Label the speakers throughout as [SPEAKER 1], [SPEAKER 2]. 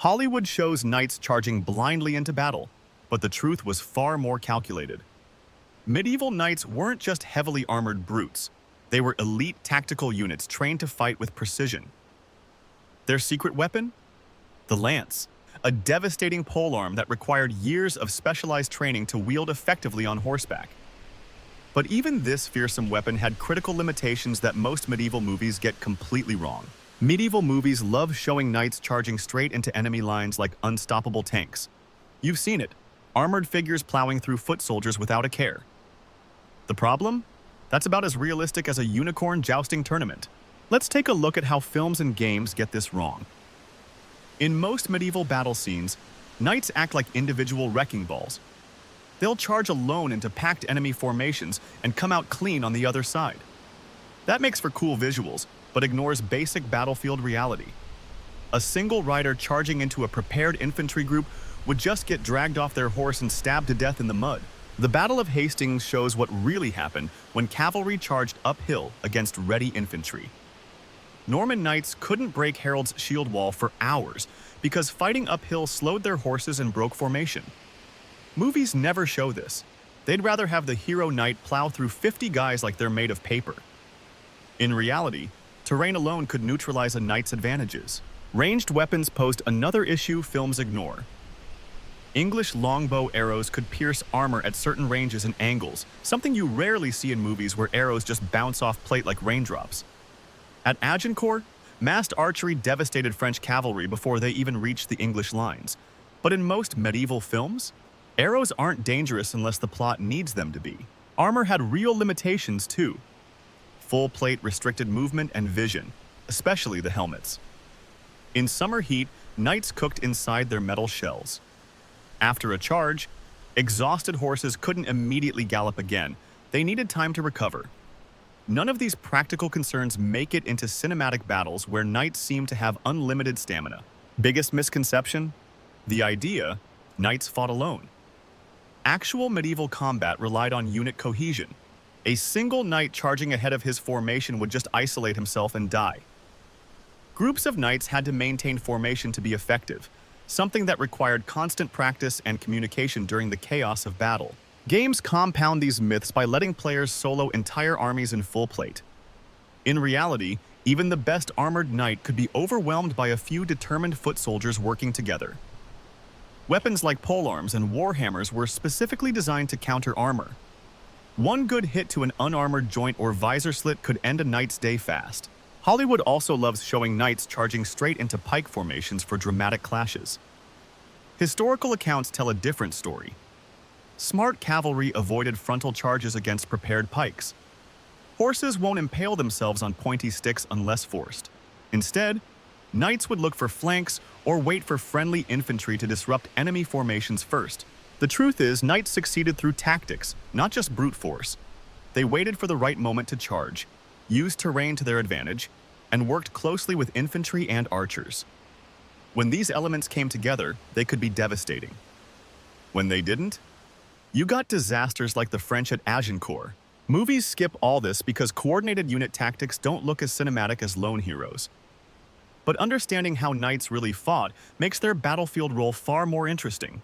[SPEAKER 1] Hollywood shows knights charging blindly into battle, but the truth was far more calculated. Medieval knights weren't just heavily armored brutes. They were elite tactical units trained to fight with precision. Their secret weapon? The lance, a devastating polearm that required years of specialized training to wield effectively on horseback. But even this fearsome weapon had critical limitations that most medieval movies get completely wrong. Medieval movies love showing knights charging straight into enemy lines like unstoppable tanks. You've seen it, armored figures plowing through foot soldiers without a care. The problem? That's about as realistic as a unicorn jousting tournament. Let's take a look at how films and games get this wrong. In most medieval battle scenes, knights act like individual wrecking balls. They'll charge alone into packed enemy formations and come out clean on the other side. That makes for cool visuals, but ignores basic battlefield reality. A single rider charging into a prepared infantry group would just get dragged off their horse and stabbed to death in the mud. The Battle of Hastings shows what really happened when cavalry charged uphill against ready infantry. Norman knights couldn't break Harold's shield wall for hours because fighting uphill slowed their horses and broke formation. Movies never show this. They'd rather have the hero knight plow through 50 guys like they're made of paper. In reality, terrain alone could neutralize a knight's advantages. Ranged weapons posed another issue films ignore. English longbow arrows could pierce armor at certain ranges and angles, something you rarely see in movies where arrows just bounce off plate like raindrops. At Agincourt, massed archery devastated French cavalry before they even reached the English lines. But in most medieval films, arrows aren't dangerous unless the plot needs them to be. Armor had real limitations too. Full plate restricted movement and vision, especially the helmets. In summer heat, knights cooked inside their metal shells. After a charge, exhausted horses couldn't immediately gallop again. They needed time to recover. None of these practical concerns make it into cinematic battles where knights seem to have unlimited stamina. Biggest misconception? The idea, knights fought alone. Actual medieval combat relied on unit cohesion. A single knight charging ahead of his formation would just isolate himself and die. Groups of knights had to maintain formation to be effective, something that required constant practice and communication during the chaos of battle. Games compound these myths by letting players solo entire armies in full plate. In reality, even the best armored knight could be overwhelmed by a few determined foot soldiers working together. Weapons like polearms and warhammers were specifically designed to counter armor. One good hit to an unarmored joint or visor slit could end a knight's day fast. Hollywood also loves showing knights charging straight into pike formations for dramatic clashes. Historical accounts tell a different story. Smart cavalry avoided frontal charges against prepared pikes. Horses won't impale themselves on pointy sticks unless forced. Instead, knights would look for flanks or wait for friendly infantry to disrupt enemy formations first. The truth is, knights succeeded through tactics, not just brute force. They waited for the right moment to charge, used terrain to their advantage, and worked closely with infantry and archers. When these elements came together, they could be devastating. When they didn't, you got disasters like the French at Agincourt. Movies skip all this because coordinated unit tactics don't look as cinematic as lone heroes. But understanding how knights really fought makes their battlefield role far more interesting.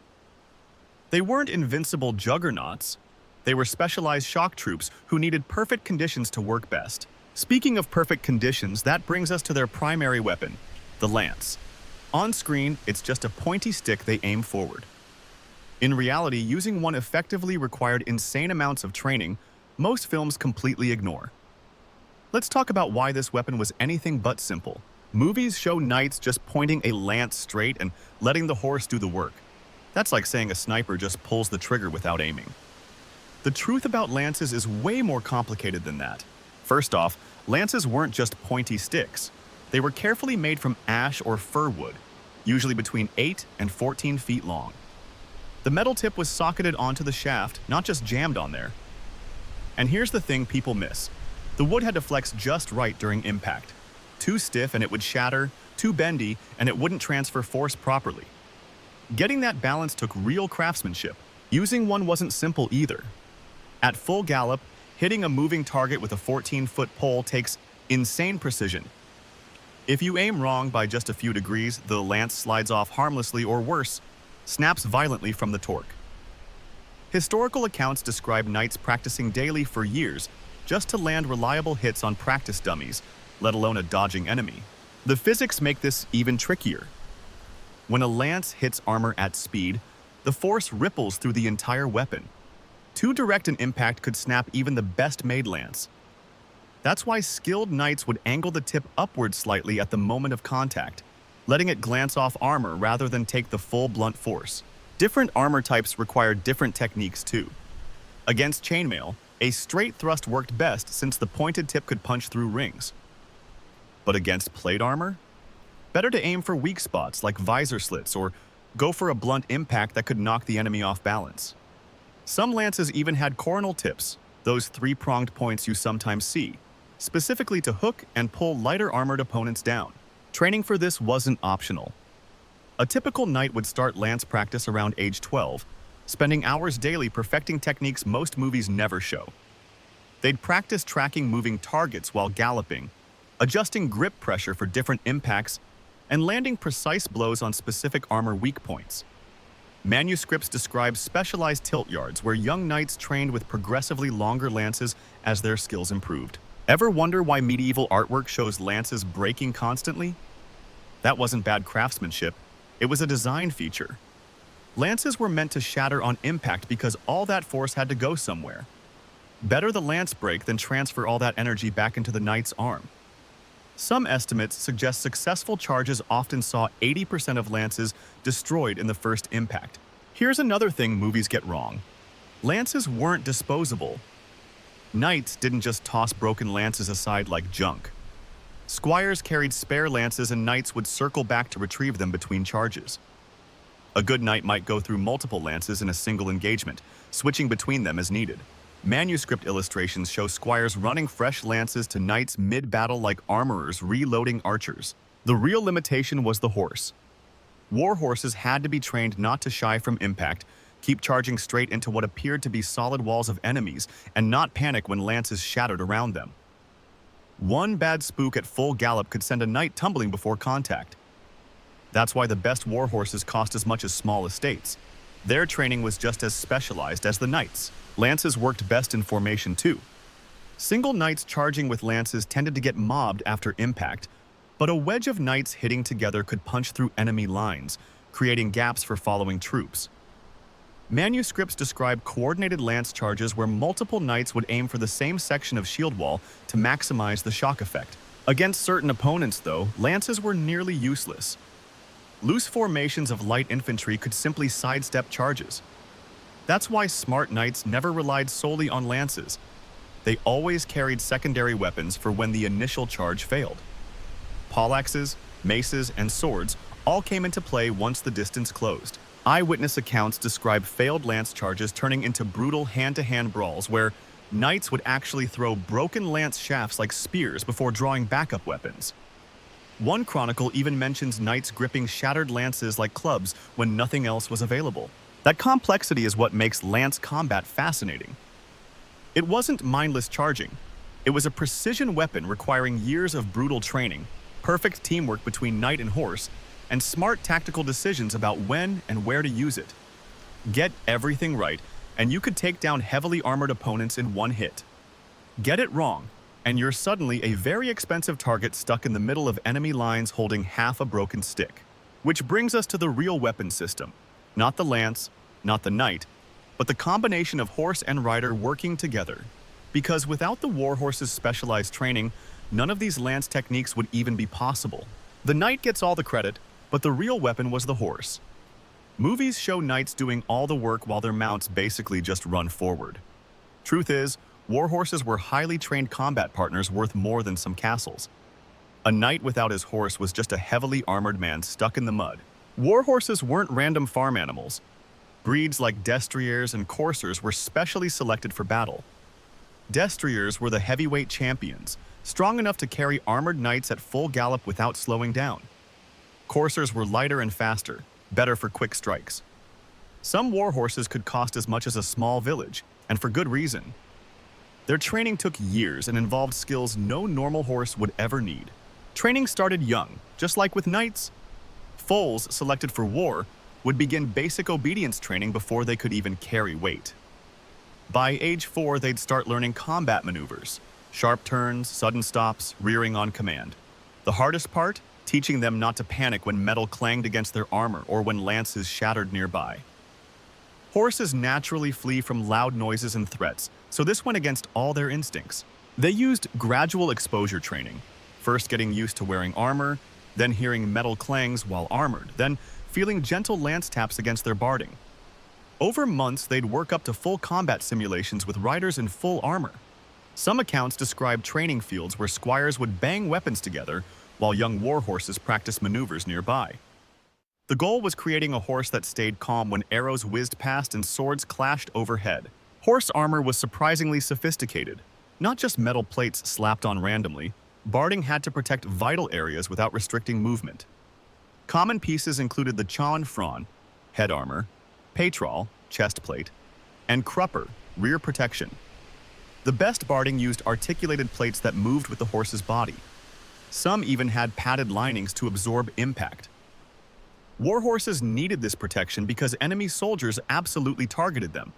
[SPEAKER 1] They weren't invincible juggernauts. They were specialized shock troops who needed perfect conditions to work best. Speaking of perfect conditions, that brings us to their primary weapon, the lance. On screen, it's just a pointy stick they aim forward. In reality, using one effectively required insane amounts of training, most films completely ignore. Let's talk about why this weapon was anything but simple. Movies show knights just pointing a lance straight and letting the horse do the work. That's like saying a sniper just pulls the trigger without aiming. The truth about lances is way more complicated than that. First off, lances weren't just pointy sticks. They were carefully made from ash or fir wood, usually between 8 and 14 feet long. The metal tip was socketed onto the shaft, not just jammed on there. And here's the thing people miss. The wood had to flex just right during impact. Too stiff and it would shatter, too bendy and it wouldn't transfer force properly. Getting that balance took real craftsmanship. Using one wasn't simple either. At full gallop, hitting a moving target with a 14-foot pole takes insane precision. If you aim wrong by just a few degrees, the lance slides off harmlessly or worse, snaps violently from the torque. Historical accounts describe knights practicing daily for years just to land reliable hits on practice dummies, let alone a dodging enemy. The physics make this even trickier. When a lance hits armor at speed, the force ripples through the entire weapon. Too direct an impact could snap even the best-made lance. That's why skilled knights would angle the tip upward slightly at the moment of contact, letting it glance off armor rather than take the full blunt force. Different armor types require different techniques too. Against chainmail, a straight thrust worked best since the pointed tip could punch through rings. But against plate armor? Better to aim for weak spots like visor slits or go for a blunt impact that could knock the enemy off balance. Some lances even had coronal tips, those three-pronged points you sometimes see, specifically to hook and pull lighter armored opponents down. Training for this wasn't optional. A typical knight would start lance practice around age 12, spending hours daily perfecting techniques most movies never show. They'd practice tracking moving targets while galloping, adjusting grip pressure for different impacts, and landing precise blows on specific armor weak points. Manuscripts describe specialized tilt yards where young knights trained with progressively longer lances as their skills improved. Ever wonder why medieval artwork shows lances breaking constantly? That wasn't bad craftsmanship, it was a design feature. Lances were meant to shatter on impact because all that force had to go somewhere. Better the lance break than transfer all that energy back into the knight's arm. Some estimates suggest successful charges often saw 80% of lances destroyed in the first impact. Here's another thing movies get wrong. Lances weren't disposable. Knights didn't just toss broken lances aside like junk. Squires carried spare lances and knights would circle back to retrieve them between charges. A good knight might go through multiple lances in a single engagement, switching between them as needed. Manuscript illustrations show squires running fresh lances to knights mid-battle like armorers reloading archers. The real limitation was the horse. War horses had to be trained not to shy from impact, keep charging straight into what appeared to be solid walls of enemies, and not panic when lances shattered around them. One bad spook at full gallop could send a knight tumbling before contact. That's why the best war horses cost as much as small estates. Their training was just as specialized as the knights. Lances worked best in formation too. Single knights charging with lances tended to get mobbed after impact, but a wedge of knights hitting together could punch through enemy lines, creating gaps for following troops. Manuscripts describe coordinated lance charges where multiple knights would aim for the same section of shield wall to maximize the shock effect. Against certain opponents, though, lances were nearly useless. Loose formations of light infantry could simply sidestep charges. That's why smart knights never relied solely on lances. They always carried secondary weapons for when the initial charge failed. Poleaxes, maces, and swords all came into play once the distance closed. Eyewitness accounts describe failed lance charges turning into brutal hand-to-hand brawls where knights would actually throw broken lance shafts like spears before drawing backup weapons. One chronicle even mentions knights gripping shattered lances like clubs when nothing else was available. That complexity is what makes lance combat fascinating. It wasn't mindless charging. It was a precision weapon requiring years of brutal training, perfect teamwork between knight and horse, and smart tactical decisions about when and where to use it. Get everything right, and you could take down heavily armored opponents in one hit. Get it wrong, and you're suddenly a very expensive target stuck in the middle of enemy lines holding half a broken stick. Which brings us to the real weapon system. Not the lance, not the knight, but the combination of horse and rider working together. Because without the war horse's specialized training, none of these lance techniques would even be possible. The knight gets all the credit, but the real weapon was the horse. Movies show knights doing all the work while their mounts basically just run forward. Truth is, war horses were highly trained combat partners worth more than some castles. A knight without his horse was just a heavily armored man stuck in the mud. War horses weren't random farm animals. Breeds like destriers and coursers were specially selected for battle. Destriers were the heavyweight champions, strong enough to carry armored knights at full gallop without slowing down. Coursers were lighter and faster, better for quick strikes. Some war horses could cost as much as a small village, and for good reason. Their training took years and involved skills no normal horse would ever need. Training started young, just like with knights. Foals selected for war would begin basic obedience training before they could even carry weight. By age 4, they'd start learning combat maneuvers, sharp turns, sudden stops, rearing on command. The hardest part? Teaching them not to panic when metal clanged against their armor or when lances shattered nearby. Horses naturally flee from loud noises and threats, so this went against all their instincts. They used gradual exposure training, first getting used to wearing armor, then hearing metal clangs while armored, then feeling gentle lance taps against their barding. Over months, they'd work up to full combat simulations with riders in full armor. Some accounts describe training fields where squires would bang weapons together while young war horses practiced maneuvers nearby. The goal was creating a horse that stayed calm when arrows whizzed past and swords clashed overhead. Horse armor was surprisingly sophisticated. Not just metal plates slapped on randomly, barding had to protect vital areas without restricting movement. Common pieces included the chawn front, head armor, pétrole, chest plate, and crupper, rear protection. The best barding used articulated plates that moved with the horse's body. Some even had padded linings to absorb impact. War horses needed this protection because enemy soldiers absolutely targeted them.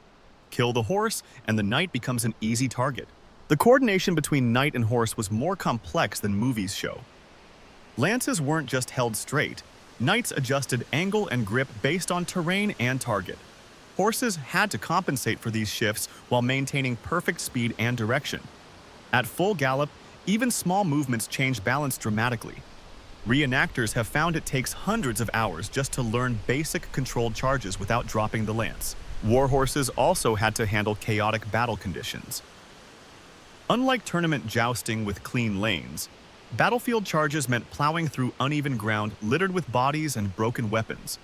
[SPEAKER 1] Kill the horse, and the knight becomes an easy target. The coordination between knight and horse was more complex than movies show. Lances weren't just held straight. Knights adjusted angle and grip based on terrain and target. Horses had to compensate for these shifts while maintaining perfect speed and direction. At full gallop, even small movements change balance dramatically. Reenactors have found it takes hundreds of hours just to learn basic controlled charges without dropping the lance. War horses also had to handle chaotic battle conditions. Unlike tournament jousting with clean lanes, battlefield charges meant plowing through uneven ground littered with bodies and broken weapons.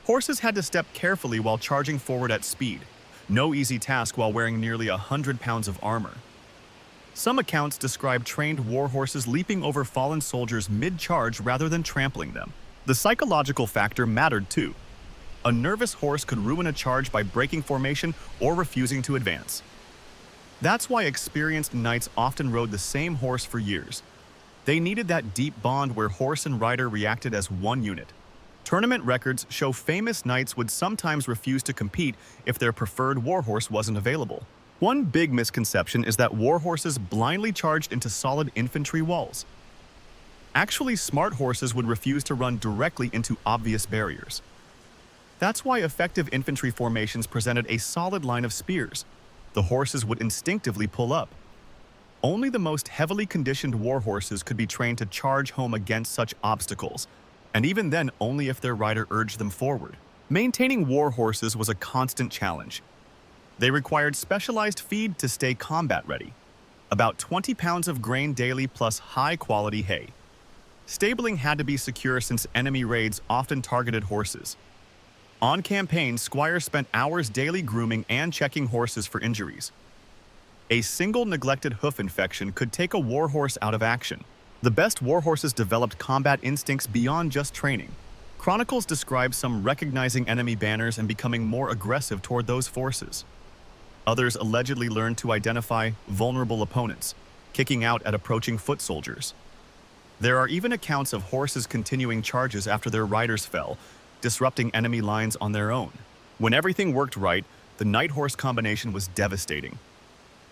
[SPEAKER 1] Horses had to step carefully while charging forward at speed. No easy task while wearing nearly 100 pounds of armor. Some accounts describe trained war horses leaping over fallen soldiers mid-charge rather than trampling them. The psychological factor mattered too. A nervous horse could ruin a charge by breaking formation or refusing to advance. That's why experienced knights often rode the same horse for years. They needed that deep bond where horse and rider reacted as one unit. Tournament records show famous knights would sometimes refuse to compete if their preferred warhorse wasn't available. One big misconception is that war horses blindly charged into solid infantry walls. Actually, smart horses would refuse to run directly into obvious barriers. That's why effective infantry formations presented a solid line of spears. The horses would instinctively pull up. Only the most heavily conditioned war horses could be trained to charge home against such obstacles, and even then only if their rider urged them forward. Maintaining war horses was a constant challenge. They required specialized feed to stay combat ready. About 20 pounds of grain daily plus high-quality hay. Stabling had to be secure since enemy raids often targeted horses. On campaign, squires spent hours daily grooming and checking horses for injuries. A single neglected hoof infection could take a war horse out of action. The best war horses developed combat instincts beyond just training. Chronicles describe some recognizing enemy banners and becoming more aggressive toward those forces. Others allegedly learned to identify vulnerable opponents, kicking out at approaching foot soldiers. There are even accounts of horses continuing charges after their riders fell, disrupting enemy lines on their own. When everything worked right, the knight-horse combination was devastating.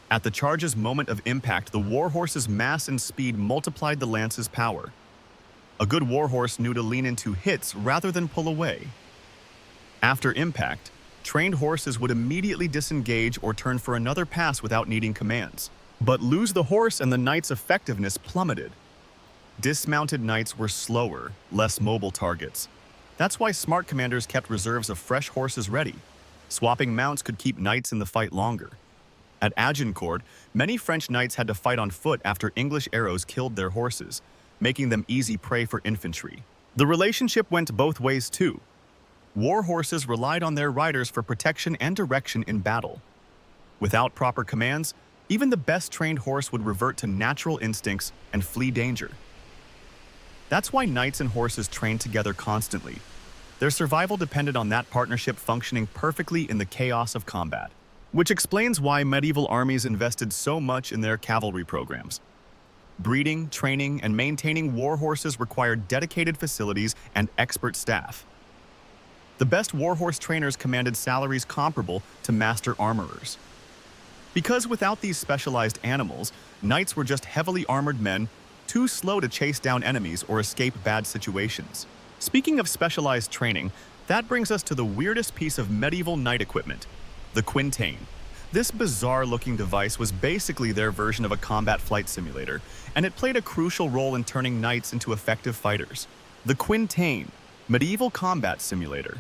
[SPEAKER 1] At the charge's moment of impact, the war horse's mass and speed multiplied the lance's power. A good war horse knew to lean into hits rather than pull away. After impact, trained horses would immediately disengage or turn for another pass without needing commands. But lose the horse and the knight's effectiveness plummeted. Dismounted knights were slower, less mobile targets. That's why smart commanders kept reserves of fresh horses ready. Swapping mounts could keep knights in the fight longer. At Agincourt, many French knights had to fight on foot after English arrows killed their horses, making them easy prey for infantry. The relationship went both ways too. War horses relied on their riders for protection and direction in battle. Without proper commands, even the best trained horse would revert to natural instincts and flee danger. That's why knights and horses trained together constantly. Their survival depended on that partnership functioning perfectly in the chaos of combat. Which explains why medieval armies invested so much in their cavalry programs. Breeding, training, and maintaining war horses required dedicated facilities and expert staff. The best warhorse trainers commanded salaries comparable to master armorers. Because without these specialized animals, knights were just heavily armored men, too slow to chase down enemies or escape bad situations. Speaking of specialized training, that brings us to the weirdest piece of medieval knight equipment, the quintain. This bizarre-looking device was basically their version of a combat flight simulator, and it played a crucial role in turning knights into effective fighters. The quintain, medieval combat simulator.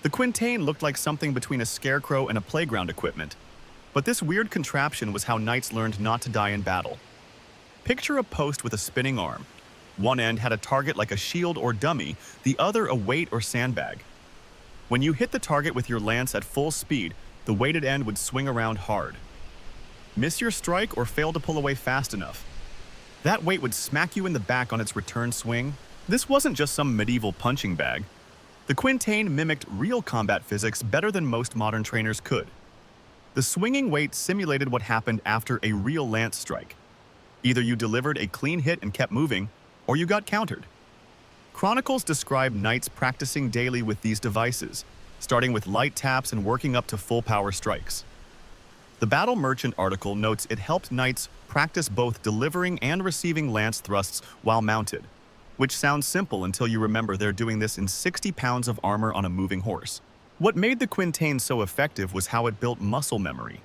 [SPEAKER 1] The quintain looked like something between a scarecrow and a playground equipment, but this weird contraption was how knights learned not to die in battle. Picture a post with a spinning arm. One end had a target like a shield or dummy, the other a weight or sandbag. When you hit the target with your lance at full speed, the weighted end would swing around hard. Miss your strike or fail to pull away fast enough. That weight would smack you in the back on its return swing. This wasn't just some medieval punching bag. The quintain mimicked real combat physics better than most modern trainers could. The swinging weight simulated what happened after a real lance strike. Either you delivered a clean hit and kept moving, or you got countered. Chronicles describe knights practicing daily with these devices, starting with light taps and working up to full-power strikes. The Battle Merchant article notes it helped knights practice both delivering and receiving lance thrusts while mounted, which sounds simple until you remember they're doing this in 60 pounds of armor on a moving horse. What made the quintain so effective was how it built muscle memory.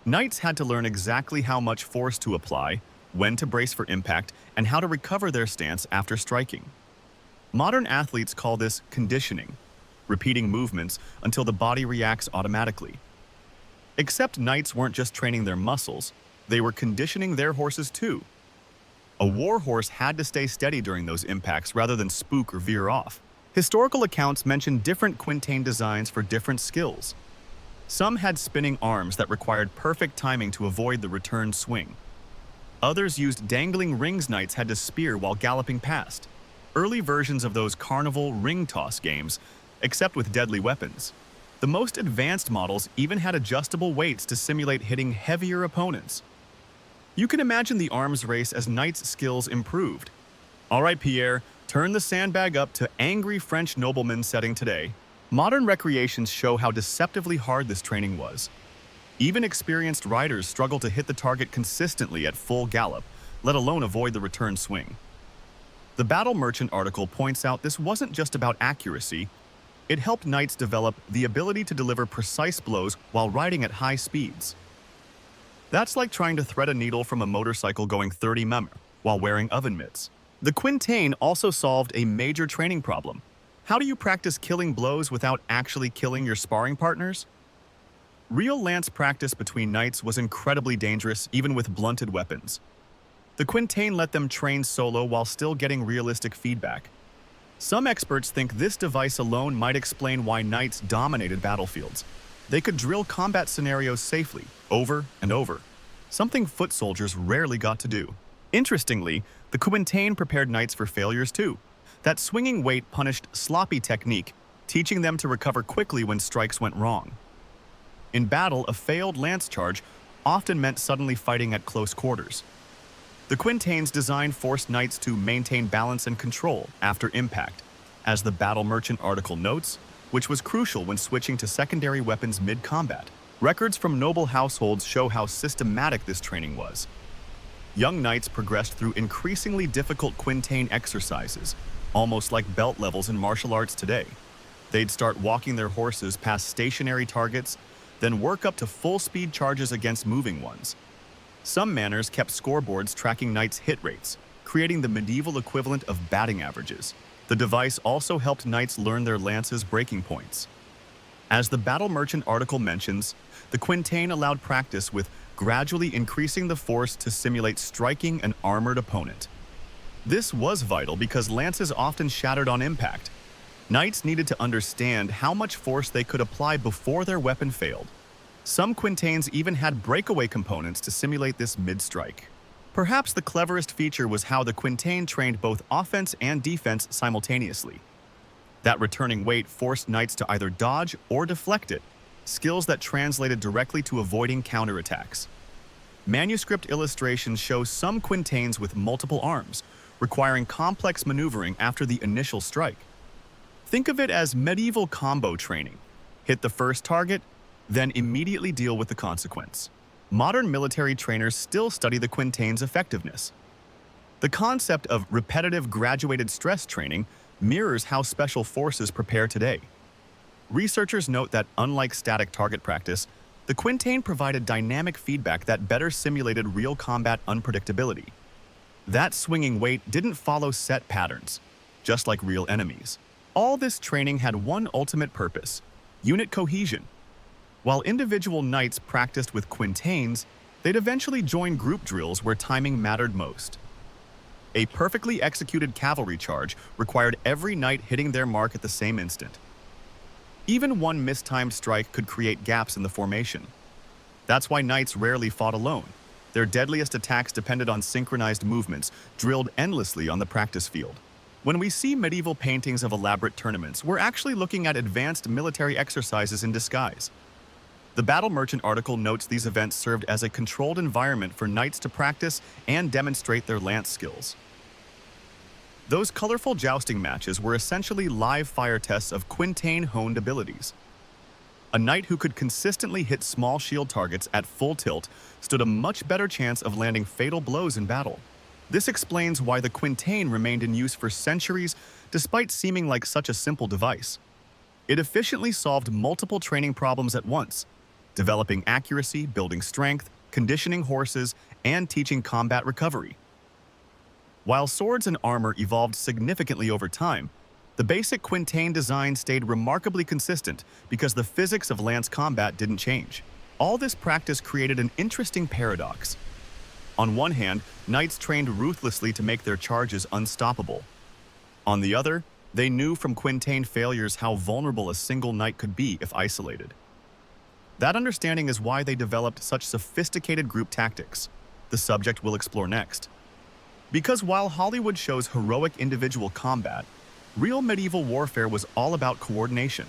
[SPEAKER 1] Knights had to learn exactly how much force to apply, when to brace for impact, and how to recover their stance after striking. Modern athletes call this conditioning, repeating movements until the body reacts automatically. Except knights weren't just training their muscles, they were conditioning their horses too. A war horse had to stay steady during those impacts rather than spook or veer off. Historical accounts mention different quintain designs for different skills. Some had spinning arms that required perfect timing to avoid the return swing. Others used dangling rings knights had to spear while galloping past. Early versions of those carnival ring toss games, except with deadly weapons. The most advanced models even had adjustable weights to simulate hitting heavier opponents. You can imagine the arms race as knights' skills improved. All right, Pierre, turn the sandbag up to angry French nobleman setting today. Modern recreations show how deceptively hard this training was. Even experienced riders struggle to hit the target consistently at full gallop, let alone avoid the return swing. The Battle Merchant article points out this wasn't just about accuracy. It helped knights develop the ability to deliver precise blows while riding at high speeds. That's like trying to thread a needle from a motorcycle going 30 mph while wearing oven mitts. The quintain also solved a major training problem. How do you practice killing blows without actually killing your sparring partners? Real lance practice between knights was incredibly dangerous even with blunted weapons. The quintain let them train solo while still getting realistic feedback. Some experts think this device alone might explain why knights dominated battlefields. They could drill combat scenarios safely, over and over, something foot soldiers rarely got to do. Interestingly, the quintain prepared knights for failures too. That swinging weight punished sloppy technique, teaching them to recover quickly when strikes went wrong. In battle, a failed lance charge often meant suddenly fighting at close quarters. The quintain's design forced knights to maintain balance and control after impact, as the Battle Merchant article notes, which was crucial when switching to secondary weapons mid-combat. Records from noble households show how systematic this training was. Young knights progressed through increasingly difficult quintain exercises, almost like belt levels in martial arts today. They'd start walking their horses past stationary targets, then work up to full-speed charges against moving ones. Some manners kept scoreboards tracking knights' hit rates, creating the medieval equivalent of batting averages. The device also helped knights learn their lance's breaking points. As the Battle Merchant article mentions, the quintain allowed practice with gradually increasing the force to simulate striking an armored opponent. This was vital because lances often shattered on impact. Knights needed to understand how much force they could apply before their weapon failed. Some quintains even had breakaway components to simulate this mid-strike. Perhaps the cleverest feature was how the quintain trained both offense and defense simultaneously. That returning weight forced knights to either dodge or deflect it, skills that translated directly to avoiding counterattacks. Manuscript illustrations show some quintains with multiple arms, requiring complex maneuvering after the initial strike. Think of it as medieval combo training. Hit the first target, then immediately deal with the consequence. Modern military trainers still study the quintain's effectiveness. The concept of repetitive graduated stress training mirrors how special forces prepare today. Researchers note that unlike static target practice, the quintain provided dynamic feedback that better simulated real combat unpredictability. That swinging weight didn't follow set patterns, just like real enemies. All this training had one ultimate purpose: unit cohesion. While individual knights practiced with quintains, they'd eventually join group drills where timing mattered most. A perfectly executed cavalry charge required every knight hitting their mark at the same instant. Even one mistimed strike could create gaps in the formation. That's why knights rarely fought alone. Their deadliest attacks depended on synchronized movements, drilled endlessly on the practice field. When we see medieval paintings of elaborate tournaments, we're actually looking at advanced military exercises in disguise. The Battle Merchant article notes these events served as a controlled environment for knights to practice and demonstrate their lance skills. Those colorful jousting matches were essentially live fire tests of quintain-honed abilities. A knight who could consistently hit small shield targets at full tilt stood a much better chance of landing fatal blows in battle. This explains why the quintain remained in use for centuries despite seeming like such a simple device. It efficiently solved multiple training problems at once, developing accuracy, building strength, conditioning horses, and teaching combat recovery. While swords and armor evolved significantly over time, the basic quintain design stayed remarkably consistent because the physics of lance combat didn't change. All this practice created an interesting paradox. On one hand, knights trained ruthlessly to make their charges unstoppable. On the other, they knew from quintain failures how vulnerable a single knight could be if isolated. That understanding is why they developed such sophisticated group tactics, the subject we'll explore next. Because while Hollywood shows heroic individual combat, real medieval warfare was all about coordination.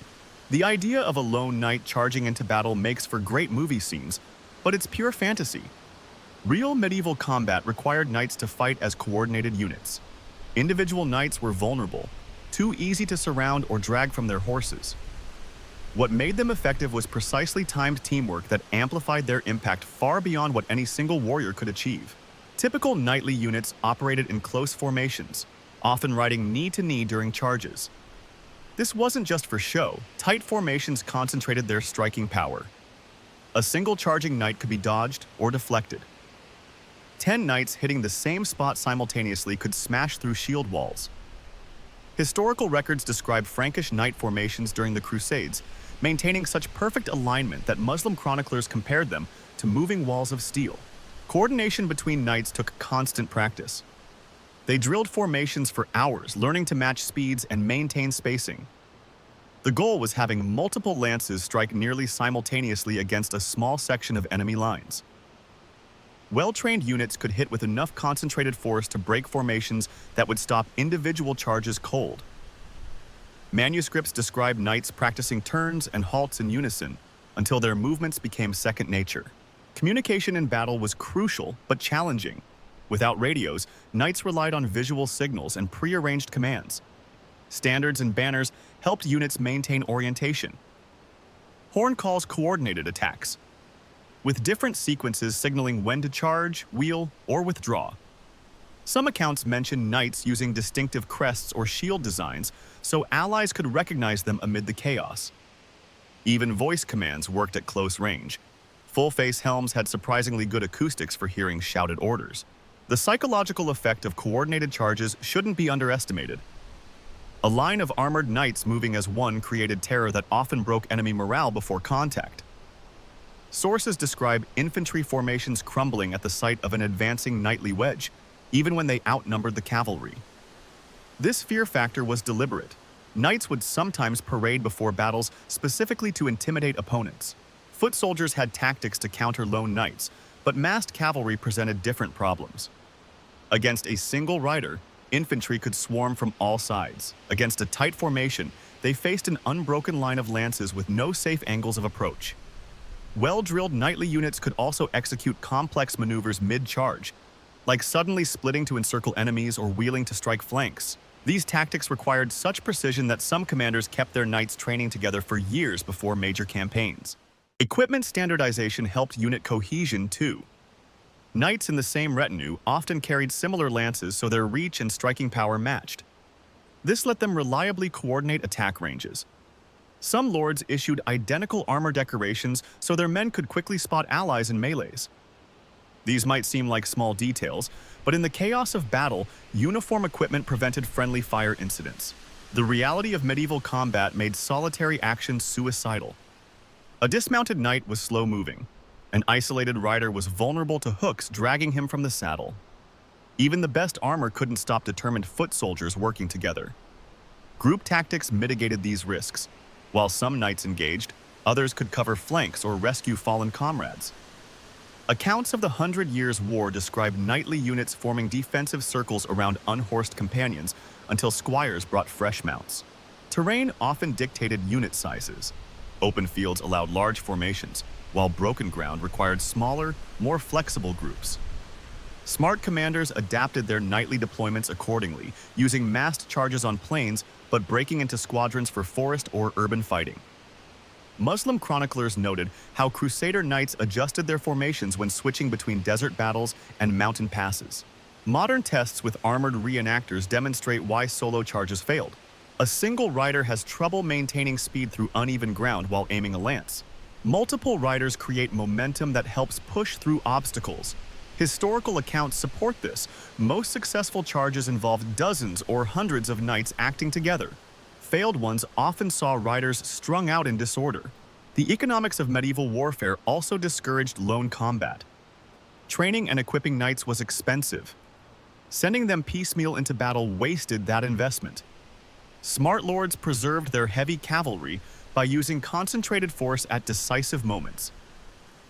[SPEAKER 1] The idea of a lone knight charging into battle makes for great movie scenes, but it's pure fantasy. Real medieval combat required knights to fight as coordinated units. Individual knights were vulnerable, too easy to surround or drag from their horses. What made them effective was precisely timed teamwork that amplified their impact far beyond what any single warrior could achieve. Typical knightly units operated in close formations, often riding knee-to-knee during charges. This wasn't just for show. Tight formations concentrated their striking power. A single charging knight could be dodged or deflected. 10 knights hitting the same spot simultaneously could smash through shield walls. Historical records describe Frankish knight formations during the Crusades, maintaining such perfect alignment that Muslim chroniclers compared them to moving walls of steel. Coordination between knights took constant practice. They drilled formations for hours, learning to match speeds and maintain spacing. The goal was having multiple lances strike nearly simultaneously against a small section of enemy lines. Well-trained units could hit with enough concentrated force to break formations that would stop individual charges cold. Manuscripts describe knights practicing turns and halts in unison until their movements became second nature. Communication in battle was crucial but challenging. Without radios, knights relied on visual signals and pre-arranged commands. Standards and banners helped units maintain orientation. Horn calls coordinated attacks, with different sequences signaling when to charge, wheel, or withdraw. Some accounts mention knights using distinctive crests or shield designs so allies could recognize them amid the chaos. Even voice commands worked at close range. Full-face helms had surprisingly good acoustics for hearing shouted orders. The psychological effect of coordinated charges shouldn't be underestimated. A line of armored knights moving as one created terror that often broke enemy morale before contact. Sources describe infantry formations crumbling at the sight of an advancing knightly wedge, even when they outnumbered the cavalry. This fear factor was deliberate. Knights would sometimes parade before battles specifically to intimidate opponents. Foot soldiers had tactics to counter lone knights, but massed cavalry presented different problems. Against a single rider, infantry could swarm from all sides. Against a tight formation, they faced an unbroken line of lances with no safe angles of approach. Well-drilled knightly units could also execute complex maneuvers mid-charge, like suddenly splitting to encircle enemies or wheeling to strike flanks. These tactics required such precision that some commanders kept their knights training together for years before major campaigns. Equipment standardization helped unit cohesion too. Knights in the same retinue often carried similar lances so their reach and striking power matched. This let them reliably coordinate attack ranges. Some lords issued identical armor decorations so their men could quickly spot allies in melees. These might seem like small details, but in the chaos of battle, uniform equipment prevented friendly fire incidents. The reality of medieval combat made solitary action suicidal. A dismounted knight was slow-moving. An isolated rider was vulnerable to hooks dragging him from the saddle. Even the best armor couldn't stop determined foot soldiers working together. Group tactics mitigated these risks. While some knights engaged, others could cover flanks or rescue fallen comrades. Accounts of the 100 Years' War describe knightly units forming defensive circles around unhorsed companions until squires brought fresh mounts. Terrain often dictated unit sizes. Open fields allowed large formations, while broken ground required smaller, more flexible groups. Smart commanders adapted their knightly deployments accordingly, using massed charges on plains but breaking into squadrons for forest or urban fighting. Muslim chroniclers noted how Crusader knights adjusted their formations when switching between desert battles and mountain passes. Modern tests with armored reenactors demonstrate why solo charges failed. A single rider has trouble maintaining speed through uneven ground while aiming a lance. Multiple riders create momentum that helps push through obstacles. Historical accounts support this. Most successful charges involved dozens or hundreds of knights acting together. Failed ones often saw riders strung out in disorder. The economics of medieval warfare also discouraged lone combat. Training and equipping knights was expensive. Sending them piecemeal into battle wasted that investment. Smart lords preserved their heavy cavalry by using concentrated force at decisive moments.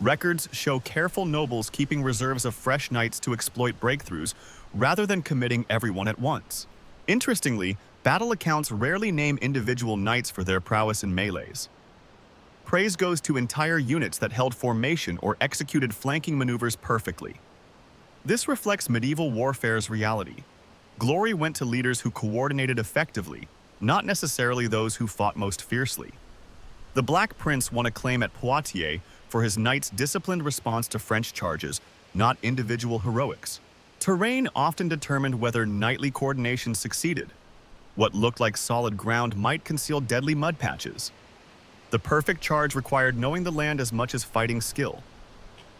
[SPEAKER 1] Records show careful nobles keeping reserves of fresh knights to exploit breakthroughs rather than committing everyone at once. Interestingly, battle accounts rarely name individual knights for their prowess in melees. Praise goes to entire units that held formation or executed flanking maneuvers perfectly. This reflects medieval warfare's reality. Glory went to leaders who coordinated effectively, not necessarily those who fought most fiercely. The Black Prince won acclaim at Poitiers for his knights' disciplined response to French charges, not individual heroics. Terrain often determined whether knightly coordination succeeded. What looked like solid ground might conceal deadly mud patches. The perfect charge required knowing the land as much as fighting skill.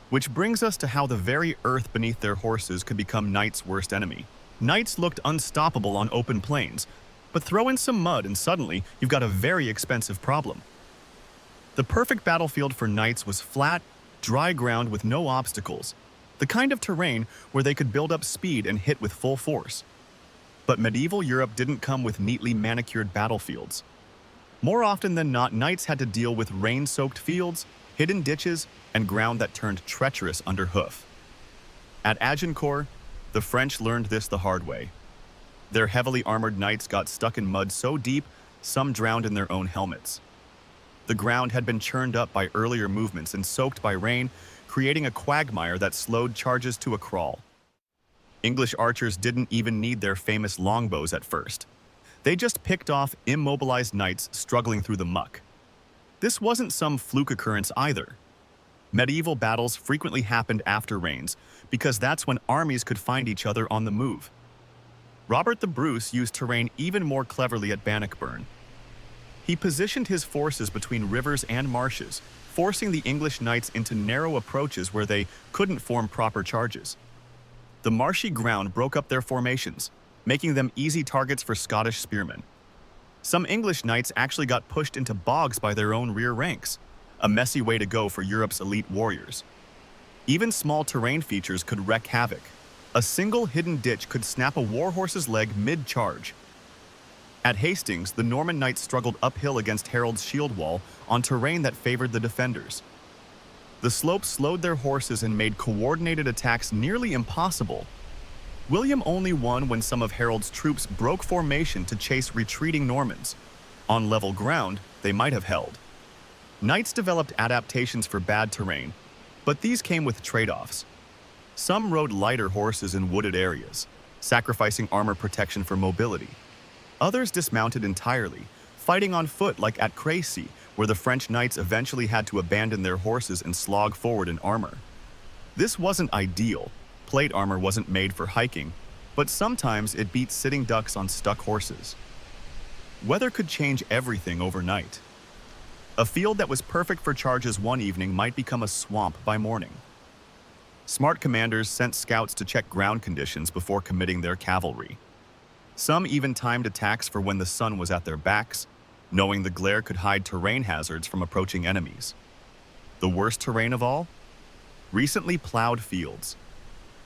[SPEAKER 1] Which brings us to how the very earth beneath their horses could become knights' worst enemy. Knights looked unstoppable on open plains, but throw in some mud and suddenly you've got a very expensive problem. The perfect battlefield for knights was flat, dry ground with no obstacles, the kind of terrain where they could build up speed and hit with full force. But medieval Europe didn't come with neatly manicured battlefields. More often than not, knights had to deal with rain-soaked fields, hidden ditches, and ground that turned treacherous under hoof. At Agincourt, the French learned this the hard way. Their heavily armored knights got stuck in mud so deep, some drowned in their own helmets. The ground had been churned up by earlier movements and soaked by rain, creating a quagmire that slowed charges to a crawl. English archers didn't even need their famous longbows at first. They just picked off immobilized knights struggling through the muck. This wasn't some fluke occurrence either. Medieval battles frequently happened after rains because that's when armies could find each other on the move. Robert the Bruce used terrain even more cleverly at Bannockburn. He positioned his forces between rivers and marshes, forcing the English knights into narrow approaches where they couldn't form proper charges. The marshy ground broke up their formations, making them easy targets for Scottish spearmen. Some English knights actually got pushed into bogs by their own rear ranks, a messy way to go for Europe's elite warriors. Even small terrain features could wreak havoc. A single hidden ditch could snap a warhorse's leg mid-charge. At Hastings, the Norman knights struggled uphill against Harold's shield wall on terrain that favored the defenders. The slopes slowed their horses and made coordinated attacks nearly impossible. William only won when some of Harold's troops broke formation to chase retreating Normans. On level ground, they might have held. Knights developed adaptations for bad terrain, but these came with trade-offs. Some rode lighter horses in wooded areas, sacrificing armor protection for mobility. Others dismounted entirely, fighting on foot like at Crécy, where the French knights eventually had to abandon their horses and slog forward in armor. This wasn't ideal. Plate armor wasn't made for hiking, but sometimes it beat sitting ducks on stuck horses. Weather could change everything overnight. A field that was perfect for charges one evening might become a swamp by morning. Smart commanders sent scouts to check ground conditions before committing their cavalry. Some even timed attacks for when the sun was at their backs, knowing the glare could hide terrain hazards from approaching enemies. The worst terrain of all? Recently plowed fields.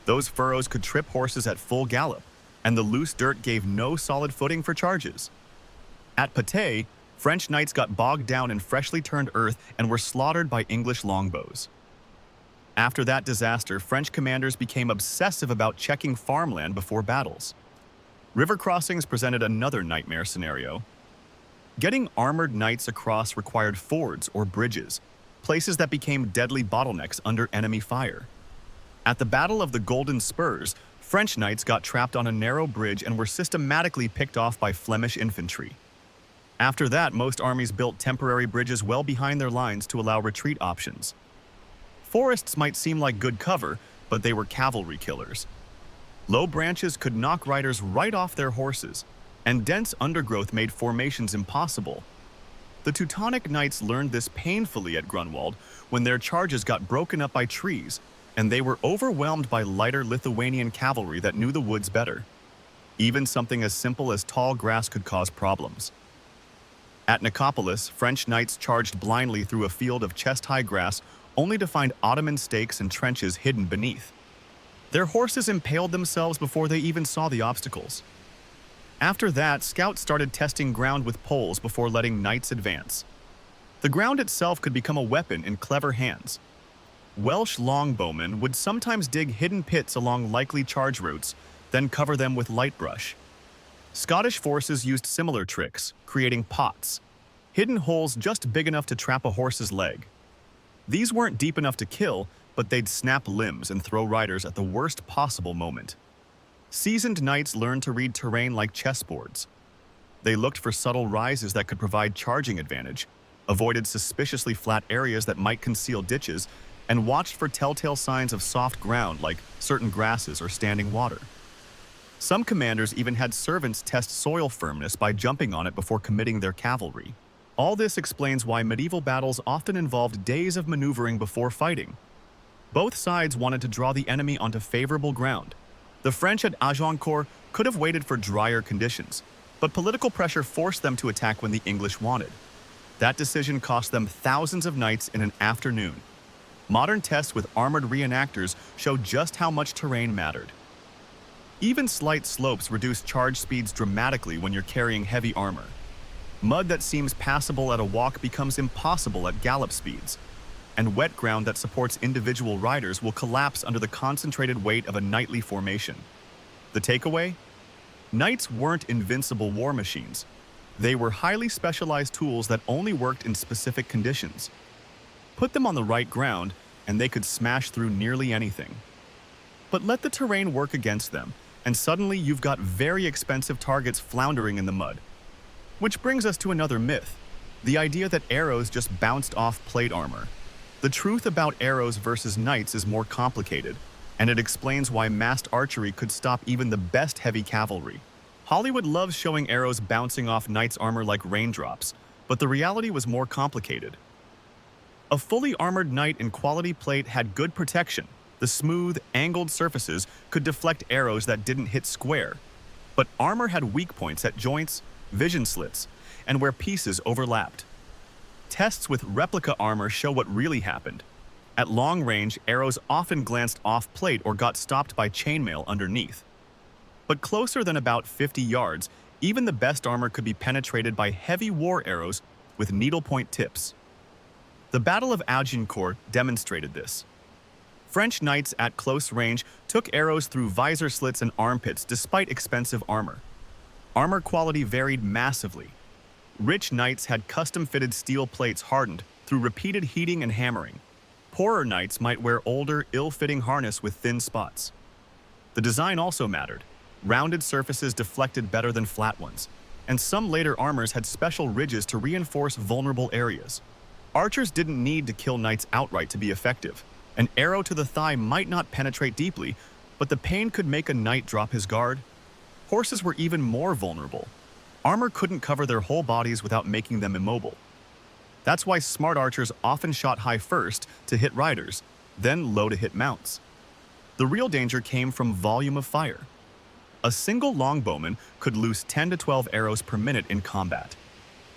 [SPEAKER 1] Those furrows could trip horses at full gallop, and the loose dirt gave no solid footing for charges. At Patay, French knights got bogged down in freshly turned earth and were slaughtered by English longbows. After that disaster, French commanders became obsessive about checking farmland before battles. River crossings presented another nightmare scenario. Getting armored knights across required fords or bridges, places that became deadly bottlenecks under enemy fire. At the Battle of the Golden Spurs, French knights got trapped on a narrow bridge and were systematically picked off by Flemish infantry. After that, most armies built temporary bridges well behind their lines to allow retreat options. Forests might seem like good cover, but they were cavalry killers. Low branches could knock riders right off their horses, and dense undergrowth made formations impossible. The Teutonic Knights learned this painfully at Grunwald when their charges got broken up by trees, and they were overwhelmed by lighter Lithuanian cavalry that knew the woods better. Even something as simple as tall grass could cause problems. At Nicopolis, French knights charged blindly through a field of chest-high grass only to find Ottoman stakes and trenches hidden beneath. Their horses impaled themselves before they even saw the obstacles. After that, scouts started testing ground with poles before letting knights advance. The ground itself could become a weapon in clever hands. Welsh longbowmen would sometimes dig hidden pits along likely charge routes, then cover them with light brush. Scottish forces used similar tricks, creating pots, hidden holes just big enough to trap a horse's leg. These weren't deep enough to kill, but they'd snap limbs and throw riders at the worst possible moment. Seasoned knights learned to read terrain like chessboards. They looked for subtle rises that could provide charging advantage, avoided suspiciously flat areas that might conceal ditches, and watched for telltale signs of soft ground like certain grasses or standing water. Some commanders even had servants test soil firmness by jumping on it before committing their cavalry. All this explains why medieval battles often involved days of maneuvering before fighting. Both sides wanted to draw the enemy onto favorable ground. The French at Agincourt could have waited for drier conditions, but political pressure forced them to attack when the English wanted. That decision cost them thousands of knights in an afternoon. Modern tests with armored reenactors show just how much terrain mattered. Even slight slopes reduce charge speeds dramatically when you're carrying heavy armor. Mud that seems passable at a walk becomes impossible at gallop speeds, and wet ground that supports individual riders will collapse under the concentrated weight of a knightly formation. The takeaway? Knights weren't invincible war machines. They were highly specialized tools that only worked in specific conditions. Put them on the right ground, and they could smash through nearly anything. But let the terrain work against them, and suddenly you've got very expensive targets floundering in the mud. Which brings us to another myth, the idea that arrows just bounced off plate armor. The truth about arrows versus knights is more complicated, and it explains why massed archery could stop even the best heavy cavalry. Hollywood loves showing arrows bouncing off knights' armor like raindrops, but the reality was more complicated. A fully armored knight in quality plate had good protection. The smooth, angled surfaces could deflect arrows that didn't hit square. But armor had weak points at joints, vision slits, and where pieces overlapped. Tests with replica armor show what really happened. At long range, arrows often glanced off plate or got stopped by chainmail underneath. But closer than about 50 yards, even the best armor could be penetrated by heavy war arrows with needlepoint tips. The Battle of Agincourt demonstrated this. French knights at close range took arrows through visor slits and armpits despite expensive armor. Armor quality varied massively. Rich knights had custom-fitted steel plates hardened through repeated heating and hammering. Poorer knights might wear older, ill-fitting harness with thin spots. The design also mattered. Rounded surfaces deflected better than flat ones, and some later armors had special ridges to reinforce vulnerable areas. Archers didn't need to kill knights outright to be effective. An arrow to the thigh might not penetrate deeply, but the pain could make a knight drop his guard. Horses were even more vulnerable. Armor couldn't cover their whole bodies without making them immobile. That's why smart archers often shot high first to hit riders, then low to hit mounts. The real danger came from volume of fire. A single longbowman could loose 10 to 12 arrows per minute in combat.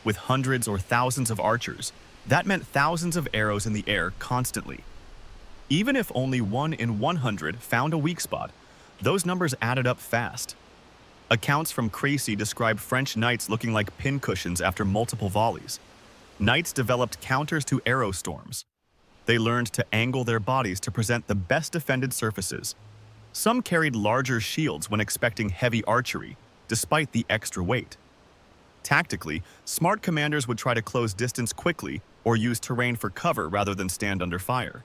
[SPEAKER 1] With hundreds or thousands of archers, that meant thousands of arrows in the air constantly. Even if only 1 in 100 found a weak spot, those numbers added up fast. Accounts from Crécy describe French knights looking like pincushions after multiple volleys. Knights developed counters to arrow storms. They learned to angle their bodies to present the best defended surfaces. Some carried larger shields when expecting heavy archery, despite the extra weight. Tactically, smart commanders would try to close distance quickly or use terrain for cover rather than stand under fire.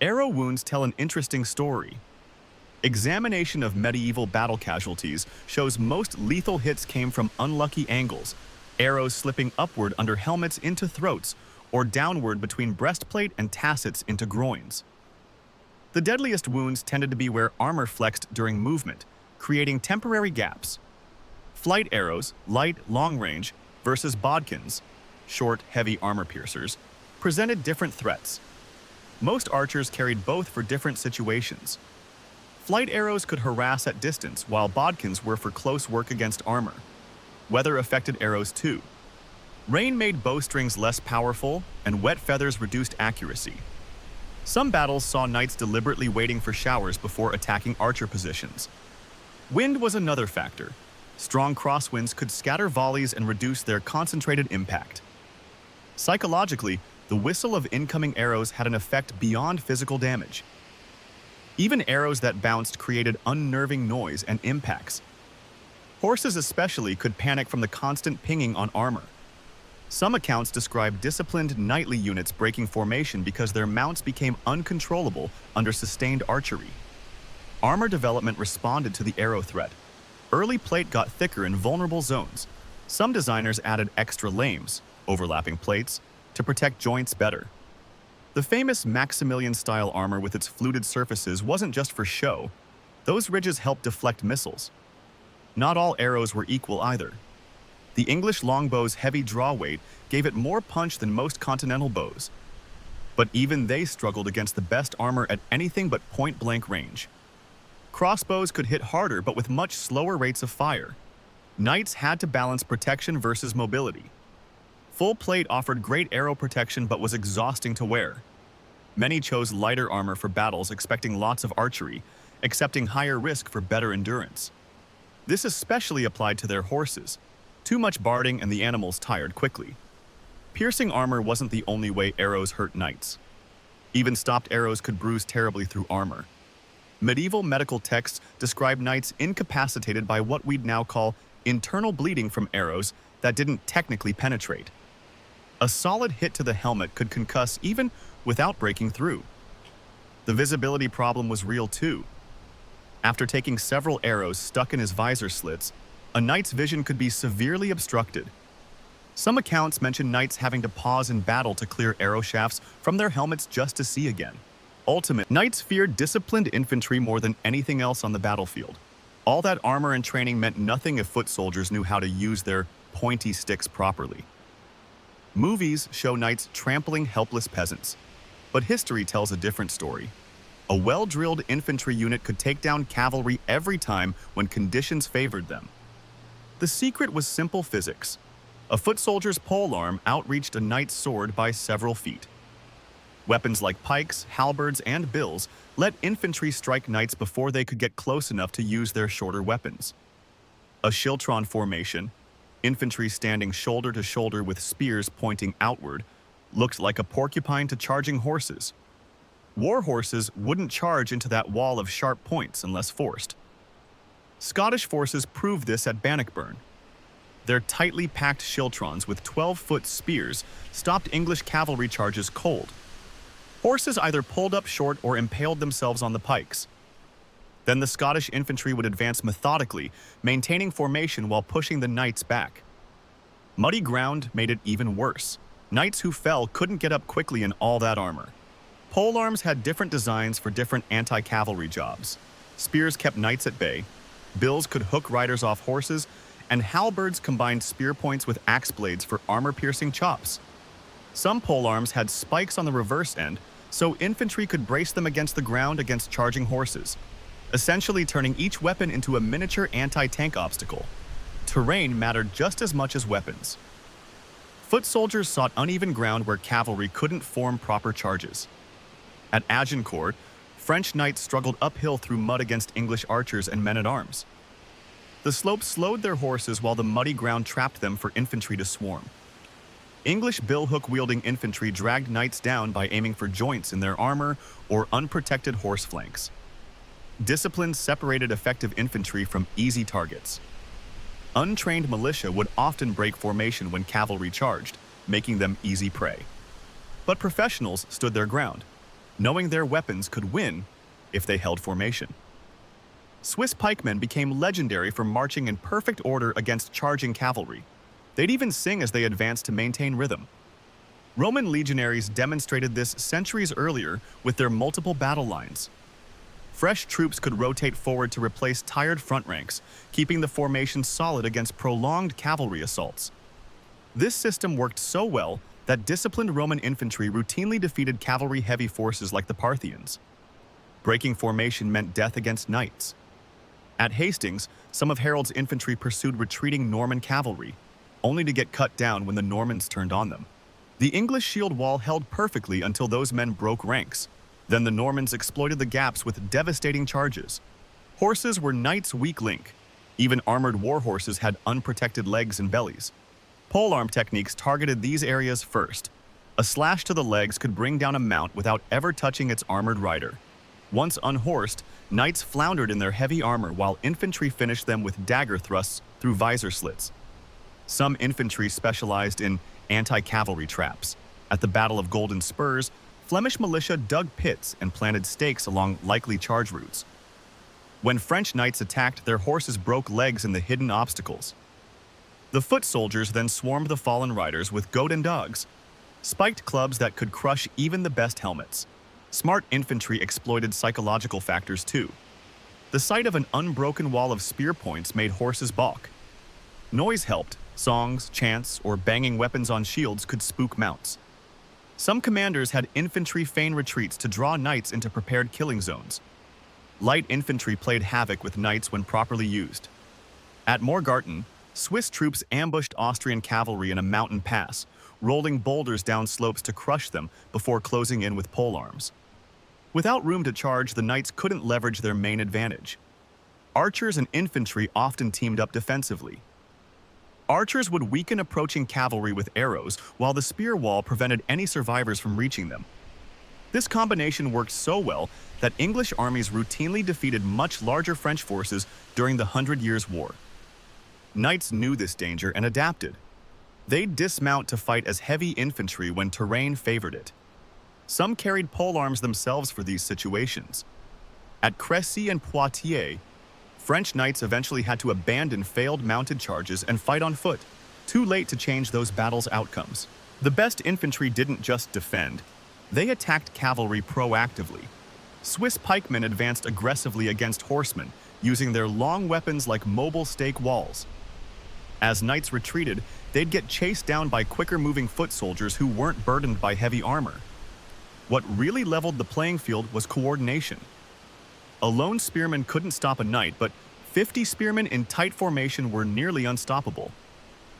[SPEAKER 1] Arrow wounds tell an interesting story. Examination of medieval battle casualties shows most lethal hits came from unlucky angles, arrows slipping upward under helmets into throats, or downward between breastplate and tassets into groins. The deadliest wounds tended to be where armor flexed during movement, creating temporary gaps. Flight arrows, light, long range, versus bodkins, short, heavy armor piercers, presented different threats. Most archers carried both for different situations. Flight arrows could harass at distance, while bodkins were for close work against armor. Weather affected arrows too. Rain made bowstrings less powerful, and wet feathers reduced accuracy. Some battles saw knights deliberately waiting for showers before attacking archer positions. Wind was another factor. Strong crosswinds could scatter volleys and reduce their concentrated impact. Psychologically, the whistle of incoming arrows had an effect beyond physical damage. Even arrows that bounced created unnerving noise and impacts. Horses especially could panic from the constant pinging on armor. Some accounts describe disciplined knightly units breaking formation because their mounts became uncontrollable under sustained archery. Armor development responded to the arrow threat. Early plate got thicker in vulnerable zones. Some designers added extra lames, overlapping plates, to protect joints better. The famous Maximilian-style armor with its fluted surfaces wasn't just for show. Those ridges helped deflect missiles. Not all arrows were equal either. The English longbow's heavy draw weight gave it more punch than most continental bows. But even they struggled against the best armor at anything but point-blank range. Crossbows could hit harder but with much slower rates of fire. Knights had to balance protection versus mobility. Full plate offered great arrow protection but was exhausting to wear. Many chose lighter armor for battles expecting lots of archery, accepting higher risk for better endurance. This especially applied to their horses. Too much barding and the animals tired quickly. Piercing armor wasn't the only way arrows hurt knights. Even stopped arrows could bruise terribly through armor. Medieval medical texts describe knights incapacitated by what we'd now call internal bleeding from arrows that didn't technically penetrate. A solid hit to the helmet could concuss even without breaking through. The visibility problem was real too. After taking several arrows stuck in his visor slits, a knight's vision could be severely obstructed. Some accounts mention knights having to pause in battle to clear arrow shafts from their helmets just to see again. Ultimately, knights feared disciplined infantry more than anything else on the battlefield. All that armor and training meant nothing if foot soldiers knew how to use their pointy sticks properly. Movies show knights trampling helpless peasants, but history tells a different story. A well-drilled infantry unit could take down cavalry every time when conditions favored them. The secret was simple physics. A foot soldier's polearm outreached a knight's sword by several feet. Weapons like pikes, halberds, and bills let infantry strike knights before they could get close enough to use their shorter weapons. A schiltron formation, infantry standing shoulder to shoulder with spears pointing outward, looked like a porcupine to charging horses. War horses wouldn't charge into that wall of sharp points unless forced. Scottish forces proved this at Bannockburn. Their tightly packed schiltrons with 12-foot spears stopped English cavalry charges cold. Horses either pulled up short or impaled themselves on the pikes. Then the Scottish infantry would advance methodically, maintaining formation while pushing the knights back. Muddy ground made it even worse. Knights who fell couldn't get up quickly in all that armor. Polearms had different designs for different anti-cavalry jobs. Spears kept knights at bay, bills could hook riders off horses, and halberds combined spear points with axe blades for armor-piercing chops. Some polearms had spikes on the reverse end, so infantry could brace them against the ground against charging horses, essentially turning each weapon into a miniature anti-tank obstacle. Terrain mattered just as much as weapons. Foot soldiers sought uneven ground where cavalry couldn't form proper charges. At Agincourt, French knights struggled uphill through mud against English archers and men-at-arms. The slopes slowed their horses while the muddy ground trapped them for infantry to swarm. English billhook-wielding infantry dragged knights down by aiming for joints in their armor or unprotected horse flanks. Discipline separated effective infantry from easy targets. Untrained militia would often break formation when cavalry charged, making them easy prey. But professionals stood their ground, knowing their weapons could win if they held formation. Swiss pikemen became legendary for marching in perfect order against charging cavalry. They'd even sing as they advanced to maintain rhythm. Roman legionaries demonstrated this centuries earlier with their multiple battle lines. Fresh troops could rotate forward to replace tired front ranks, keeping the formation solid against prolonged cavalry assaults. This system worked so well that disciplined Roman infantry routinely defeated cavalry-heavy forces like the Parthians. Breaking formation meant death against knights. At Hastings, some of Harold's infantry pursued retreating Norman cavalry, only to get cut down when the Normans turned on them. The English shield wall held perfectly until those men broke ranks. Then the Normans exploited the gaps with devastating charges. Horses were knights' weak link. Even armored war horses had unprotected legs and bellies. Polearm techniques targeted these areas first. A slash to the legs could bring down a mount without ever touching its armored rider. Once unhorsed, knights floundered in their heavy armor while infantry finished them with dagger thrusts through visor slits. Some infantry specialized in anti-cavalry traps. At the Battle of Golden Spurs, Flemish militia dug pits and planted stakes along likely charge routes. When French knights attacked, their horses broke legs in the hidden obstacles. The foot soldiers then swarmed the fallen riders with goat and dogs, spiked clubs that could crush even the best helmets. Smart infantry exploited psychological factors too. The sight of an unbroken wall of spear points made horses balk. Noise helped. Songs, chants, or banging weapons on shields could spook mounts. Some commanders had infantry feign retreats to draw knights into prepared killing zones. Light infantry played havoc with knights when properly used. At Morgarten, Swiss troops ambushed Austrian cavalry in a mountain pass, rolling boulders down slopes to crush them before closing in with polearms. Without room to charge, the knights couldn't leverage their main advantage. Archers and infantry often teamed up defensively. Archers would weaken approaching cavalry with arrows, while the spear wall prevented any survivors from reaching them. This combination worked so well that English armies routinely defeated much larger French forces during the 100 Years' War. Knights knew this danger and adapted. They'd dismount to fight as heavy infantry when terrain favored it. Some carried polearms themselves for these situations. At Crécy and Poitiers, French knights eventually had to abandon failed mounted charges and fight on foot, too late to change those battles' outcomes. The best infantry didn't just defend, they attacked cavalry proactively. Swiss pikemen advanced aggressively against horsemen, using their long weapons like mobile stake walls. As knights retreated, they'd get chased down by quicker-moving foot soldiers who weren't burdened by heavy armor. What really leveled the playing field was coordination. A lone spearman couldn't stop a knight, but 50 spearmen in tight formation were nearly unstoppable.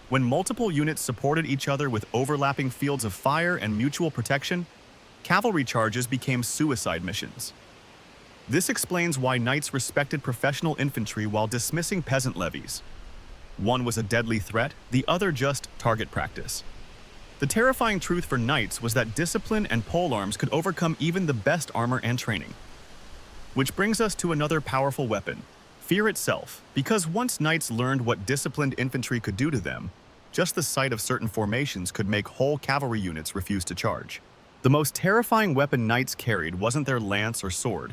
[SPEAKER 1] When multiple units supported each other with overlapping fields of fire and mutual protection, cavalry charges became suicide missions. This explains why knights respected professional infantry while dismissing peasant levies. One was a deadly threat, the other just target practice. The terrifying truth for knights was that discipline and polearms could overcome even the best armor and training. Which brings us to another powerful weapon, Fear itself, because once knights learned what disciplined infantry could do to them, just the sight of certain formations could make whole cavalry units refuse to charge. The most terrifying weapon knights carried wasn't their lance or sword,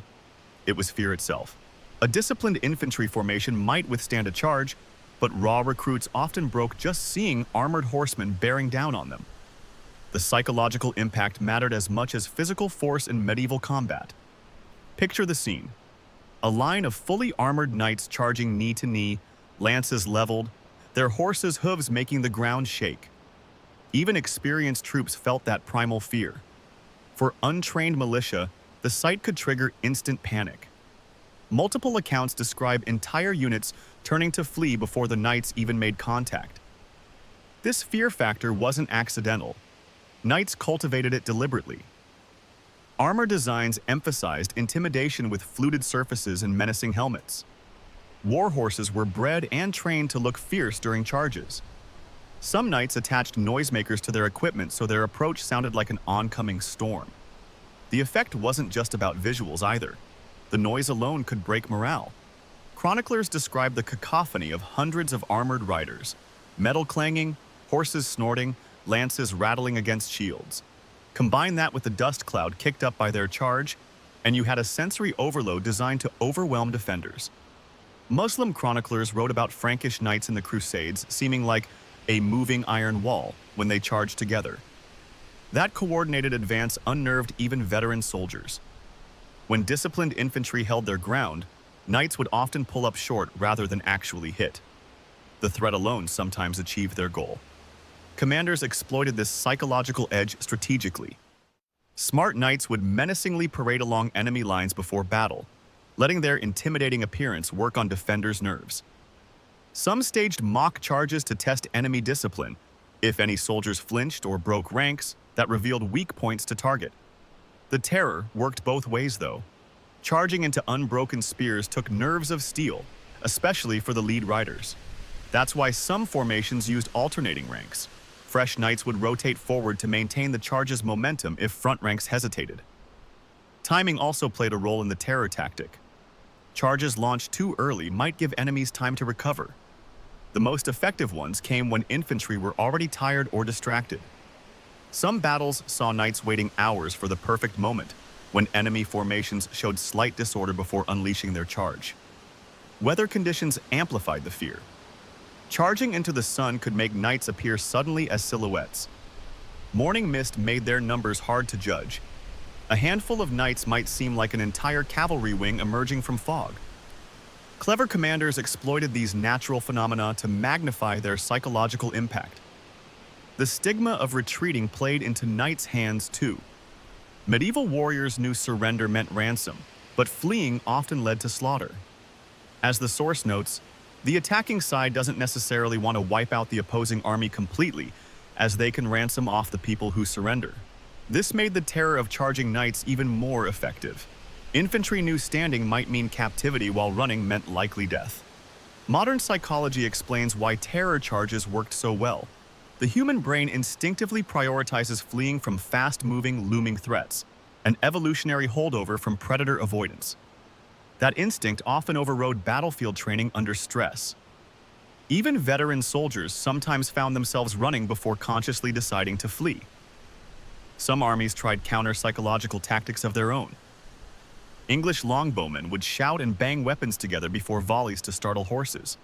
[SPEAKER 1] it was fear itself. A disciplined infantry formation might withstand a charge, but raw recruits often broke just seeing armored horsemen bearing down on them. The psychological impact mattered as much as physical force in medieval combat. Picture the scene. A line of fully armored knights charging knee to knee, lances leveled, their horses' hooves making the ground shake. Even experienced troops felt that primal fear. For untrained militia, the sight could trigger instant panic. Multiple accounts describe entire units turning to flee before the knights even made contact. This fear factor wasn't accidental. Knights cultivated it deliberately. Armor designs emphasized intimidation with fluted surfaces and menacing helmets. War horses were bred and trained to look fierce during charges. Some knights attached noisemakers to their equipment so their approach sounded like an oncoming storm. The effect wasn't just about visuals either. The noise alone could break morale. Chroniclers describe the cacophony of hundreds of armored riders, metal clanging, horses snorting, lances rattling against shields. Combine that with the dust cloud kicked up by their charge, and you had a sensory overload designed to overwhelm defenders. Muslim chroniclers wrote about Frankish knights in the Crusades seeming like a moving iron wall when they charged together. That coordinated advance unnerved even veteran soldiers. When disciplined infantry held their ground, knights would often pull up short rather than actually hit. The threat alone sometimes achieved their goal. Commanders exploited this psychological edge strategically. Smart knights would menacingly parade along enemy lines before battle, letting their intimidating appearance work on defenders' nerves. Some staged mock charges to test enemy discipline. If any soldiers flinched or broke ranks, that revealed weak points to target. The terror worked both ways, though. Charging into unbroken spears took nerves of steel, especially for the lead riders. That's why some formations used alternating ranks. Fresh knights would rotate forward to maintain the charge's momentum if front ranks hesitated. Timing also played a role in the terror tactic. Charges launched too early might give enemies time to recover. The most effective ones came when infantry were already tired or distracted. Some battles saw knights waiting hours for the perfect moment, when enemy formations showed slight disorder before unleashing their charge. Weather conditions amplified the fear. Charging into the sun could make knights appear suddenly as silhouettes. Morning mist made their numbers hard to judge. A handful of knights might seem like an entire cavalry wing emerging from fog. Clever commanders exploited these natural phenomena to magnify their psychological impact. The stigma of retreating played into knights' hands too. Medieval warriors knew surrender meant ransom, but fleeing often led to slaughter. As the source notes, the attacking side doesn't necessarily want to wipe out the opposing army completely, as they can ransom off the people who surrender. This made the terror of charging knights even more effective. Infantry knew standing might mean captivity while running meant likely death. Modern psychology explains why terror charges worked so well. The human brain instinctively prioritizes fleeing from fast-moving, looming threats, an evolutionary holdover from predator avoidance. That instinct often overrode battlefield training under stress. Even veteran soldiers sometimes found themselves running before consciously deciding to flee. Some armies tried counter-psychological tactics of their own. English longbowmen would shout and bang weapons together before volleys to startle horses.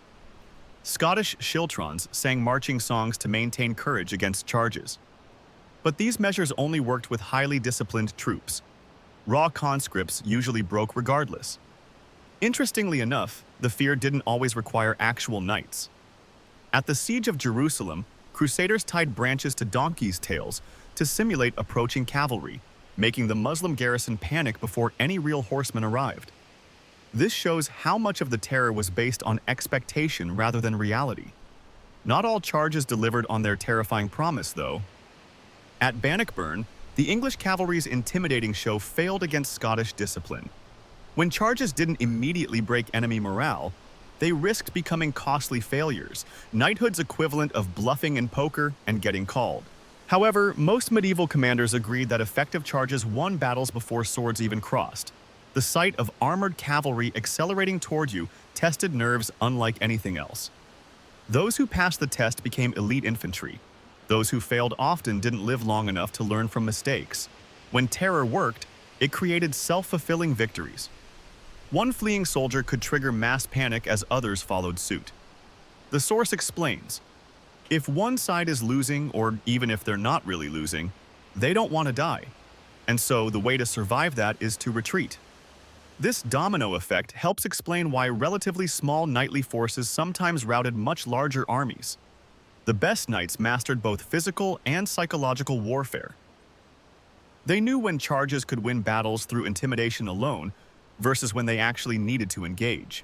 [SPEAKER 1] Scottish schiltrons sang marching songs to maintain courage against charges. But these measures only worked with highly disciplined troops. Raw conscripts usually broke regardless. Interestingly enough, the fear didn't always require actual knights. At the Siege of Jerusalem, crusaders tied branches to donkeys' tails to simulate approaching cavalry, making the Muslim garrison panic before any real horsemen arrived. This shows how much of the terror was based on expectation rather than reality. Not all charges delivered on their terrifying promise, though. At Bannockburn, the English cavalry's intimidating show failed against Scottish discipline. When charges didn't immediately break enemy morale, they risked becoming costly failures, knighthood's equivalent of bluffing in poker and getting called. However, most medieval commanders agreed that effective charges won battles before swords even crossed. The sight of armored cavalry accelerating toward you tested nerves unlike anything else. Those who passed the test became elite infantry. Those who failed often didn't live long enough to learn from mistakes. When terror worked, it created self-fulfilling victories. One fleeing soldier could trigger mass panic as others followed suit. The source explains, if one side is losing, or even if they're not really losing, they don't want to die. And so the way to survive that is to retreat. This domino effect helps explain why relatively small knightly forces sometimes routed much larger armies. The best knights mastered both physical and psychological warfare. They knew when charges could win battles through intimidation alone versus when they actually needed to engage.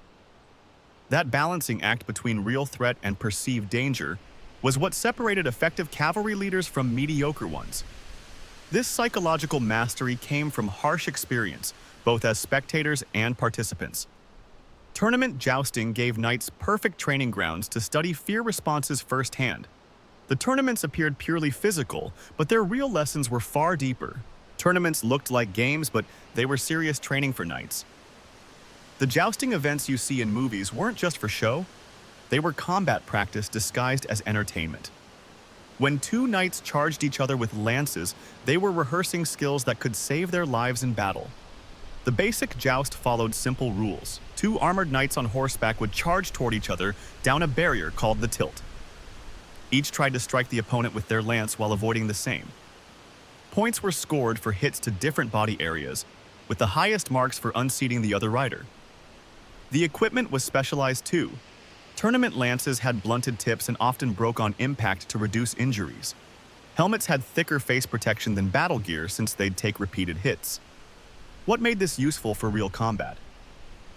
[SPEAKER 1] That balancing act between real threat and perceived danger was what separated effective cavalry leaders from mediocre ones. This psychological mastery came from harsh experience, both as spectators and participants. Tournament jousting gave knights perfect training grounds to study fear responses firsthand. The tournaments appeared purely physical, but their real lessons were far deeper. Tournaments looked like games, but they were serious training for knights. The jousting events you see in movies weren't just for show. They were combat practice disguised as entertainment. When two knights charged each other with lances, they were rehearsing skills that could save their lives in battle. The basic joust followed simple rules. Two armored knights on horseback would charge toward each other down a barrier called the tilt. Each tried to strike the opponent with their lance while avoiding the same. Points were scored for hits to different body areas, with the highest marks for unseating the other rider. The equipment was specialized too. Tournament lances had blunted tips and often broke on impact to reduce injuries. Helmets had thicker face protection than battle gear since they'd take repeated hits. What made this useful for real combat?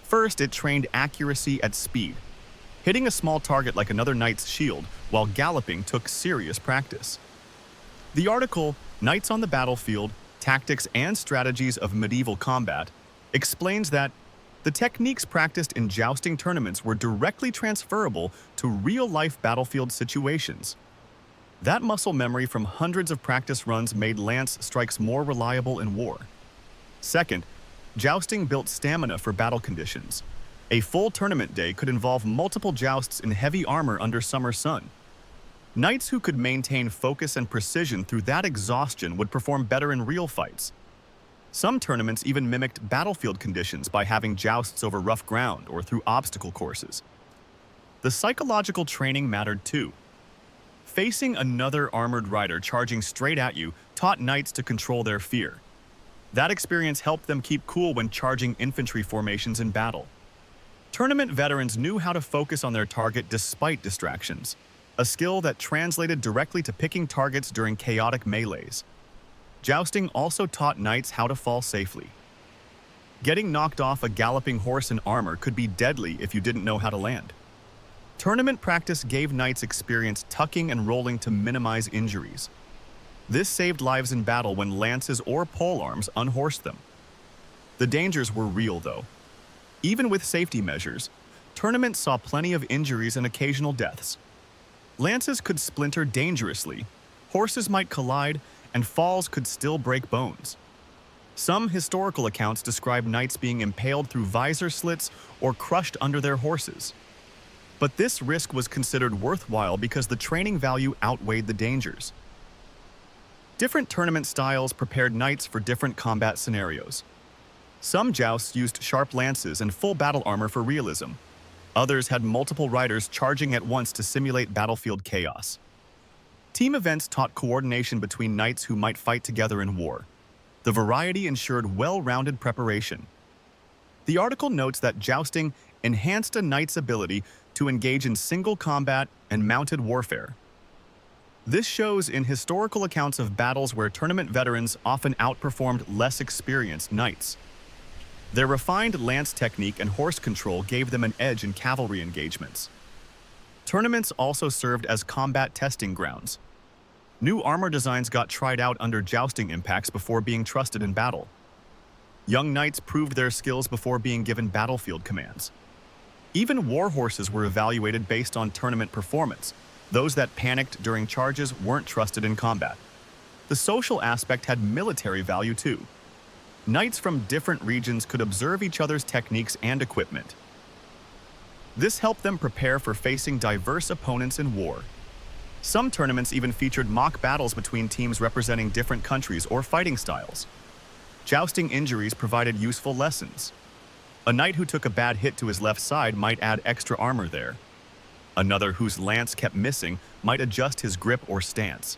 [SPEAKER 1] First, it trained accuracy at speed. Hitting a small target like another knight's shield while galloping took serious practice. The article, Knights on the Battlefield, Tactics and Strategies of Medieval Combat, explains that the techniques practiced in jousting tournaments were directly transferable to real-life battlefield situations. That muscle memory from hundreds of practice runs made lance strikes more reliable in war. Second, jousting built stamina for battle conditions. A full tournament day could involve multiple jousts in heavy armor under summer sun. Knights who could maintain focus and precision through that exhaustion would perform better in real fights. Some tournaments even mimicked battlefield conditions by having jousts over rough ground or through obstacle courses. The psychological training mattered too. Facing another armored rider charging straight at you taught knights to control their fear. That experience helped them keep cool when charging infantry formations in battle. Tournament veterans knew how to focus on their target despite distractions, a skill that translated directly to picking targets during chaotic melees. Jousting also taught knights how to fall safely. Getting knocked off a galloping horse in armor could be deadly if you didn't know how to land. Tournament practice gave knights experience tucking and rolling to minimize injuries. This saved lives in battle when lances or polearms unhorsed them. The dangers were real, though. Even with safety measures, tournaments saw plenty of injuries and occasional deaths. Lances could splinter dangerously, horses might collide, and falls could still break bones. Some historical accounts describe knights being impaled through visor slits or crushed under their horses. But this risk was considered worthwhile because the training value outweighed the dangers. Different tournament styles prepared knights for different combat scenarios. Some jousts used sharp lances and full battle armor for realism. Others had multiple riders charging at once to simulate battlefield chaos. Team events taught coordination between knights who might fight together in war. The variety ensured well-rounded preparation. The article notes that jousting enhanced a knight's ability to engage in single combat and mounted warfare. This shows in historical accounts of battles where tournament veterans often outperformed less experienced knights. Their refined lance technique and horse control gave them an edge in cavalry engagements. Tournaments also served as combat testing grounds. New armor designs got tried out under jousting impacts before being trusted in battle. Young knights proved their skills before being given battlefield commands. Even war horses were evaluated based on tournament performance. Those that panicked during charges weren't trusted in combat. The social aspect had military value too. Knights from different regions could observe each other's techniques and equipment. This helped them prepare for facing diverse opponents in war. Some tournaments even featured mock battles between teams representing different countries or fighting styles. Jousting injuries provided useful lessons. A knight who took a bad hit to his left side might add extra armor there. Another whose lance kept missing might adjust his grip or stance.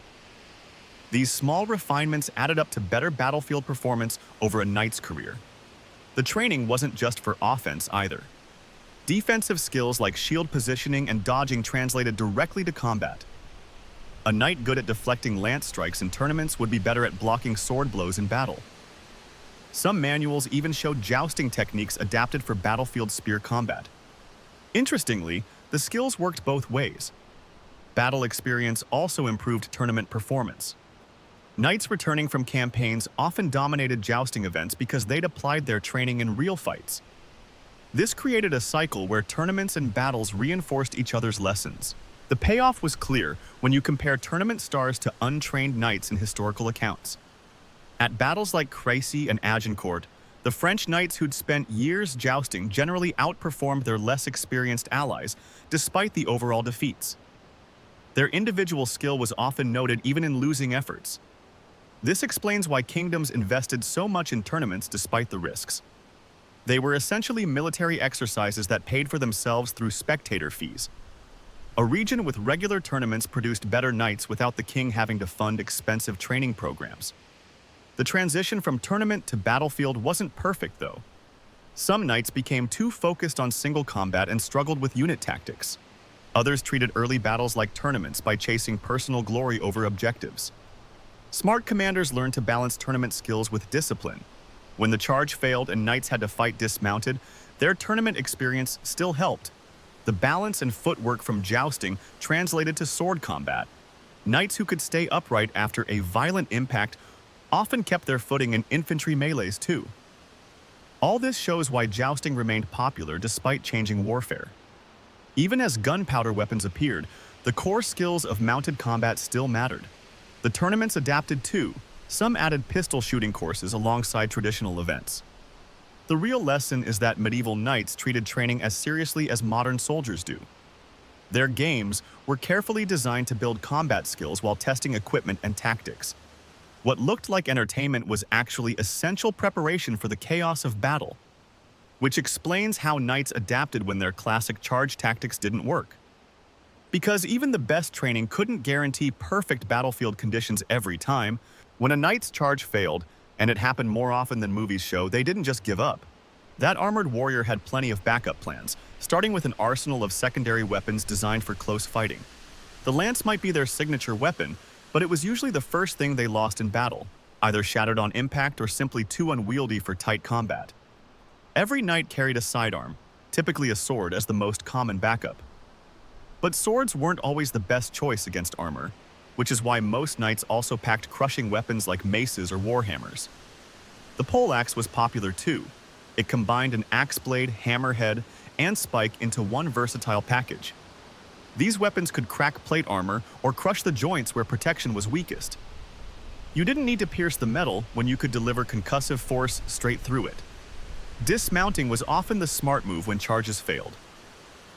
[SPEAKER 1] These small refinements added up to better battlefield performance over a knight's career. The training wasn't just for offense either. Defensive skills like shield positioning and dodging translated directly to combat. A knight good at deflecting lance strikes in tournaments would be better at blocking sword blows in battle. Some manuals even showed jousting techniques adapted for battlefield spear combat. Interestingly, the skills worked both ways. Battle experience also improved tournament performance. Knights returning from campaigns often dominated jousting events because they'd applied their training in real fights. This created a cycle where tournaments and battles reinforced each other's lessons. The payoff was clear when you compare tournament stars to untrained knights in historical accounts. At battles like Crécy and Agincourt, the French knights who'd spent years jousting generally outperformed their less experienced allies, despite the overall defeats. Their individual skill was often noted even in losing efforts. This explains why kingdoms invested so much in tournaments despite the risks. They were essentially military exercises that paid for themselves through spectator fees. A region with regular tournaments produced better knights without the king having to fund expensive training programs. The transition from tournament to battlefield wasn't perfect, though. Some knights became too focused on single combat and struggled with unit tactics. Others treated early battles like tournaments by chasing personal glory over objectives. Smart commanders learned to balance tournament skills with discipline. When the charge failed and knights had to fight dismounted, their tournament experience still helped. The balance and footwork from jousting translated to sword combat. Knights who could stay upright after a violent impact often kept their footing in infantry melees too. All this shows why jousting remained popular despite changing warfare. Even as gunpowder weapons appeared, the core skills of mounted combat still mattered. The tournaments adapted too. Some added pistol shooting courses alongside traditional events. The real lesson is that medieval knights treated training as seriously as modern soldiers do. Their games were carefully designed to build combat skills while testing equipment and tactics. What looked like entertainment was actually essential preparation for the chaos of battle, which explains how knights adapted when their classic charge tactics didn't work. Because even the best training couldn't guarantee perfect battlefield conditions every time, when a knight's charge failed, and it happened more often than movies show, they didn't just give up. That armored warrior had plenty of backup plans, starting with an arsenal of secondary weapons designed for close fighting. The lance might be their signature weapon, but it was usually the first thing they lost in battle, either shattered on impact or simply too unwieldy for tight combat. Every knight carried a sidearm, typically a sword, as the most common backup. But swords weren't always the best choice against armor, which is why most knights also packed crushing weapons like maces or warhammers. The poleaxe was popular too. It combined an axe blade, hammerhead, and spike into one versatile package. These weapons could crack plate armor or crush the joints where protection was weakest. You didn't need to pierce the metal when you could deliver concussive force straight through it. Dismounting was often the smart move when charges failed.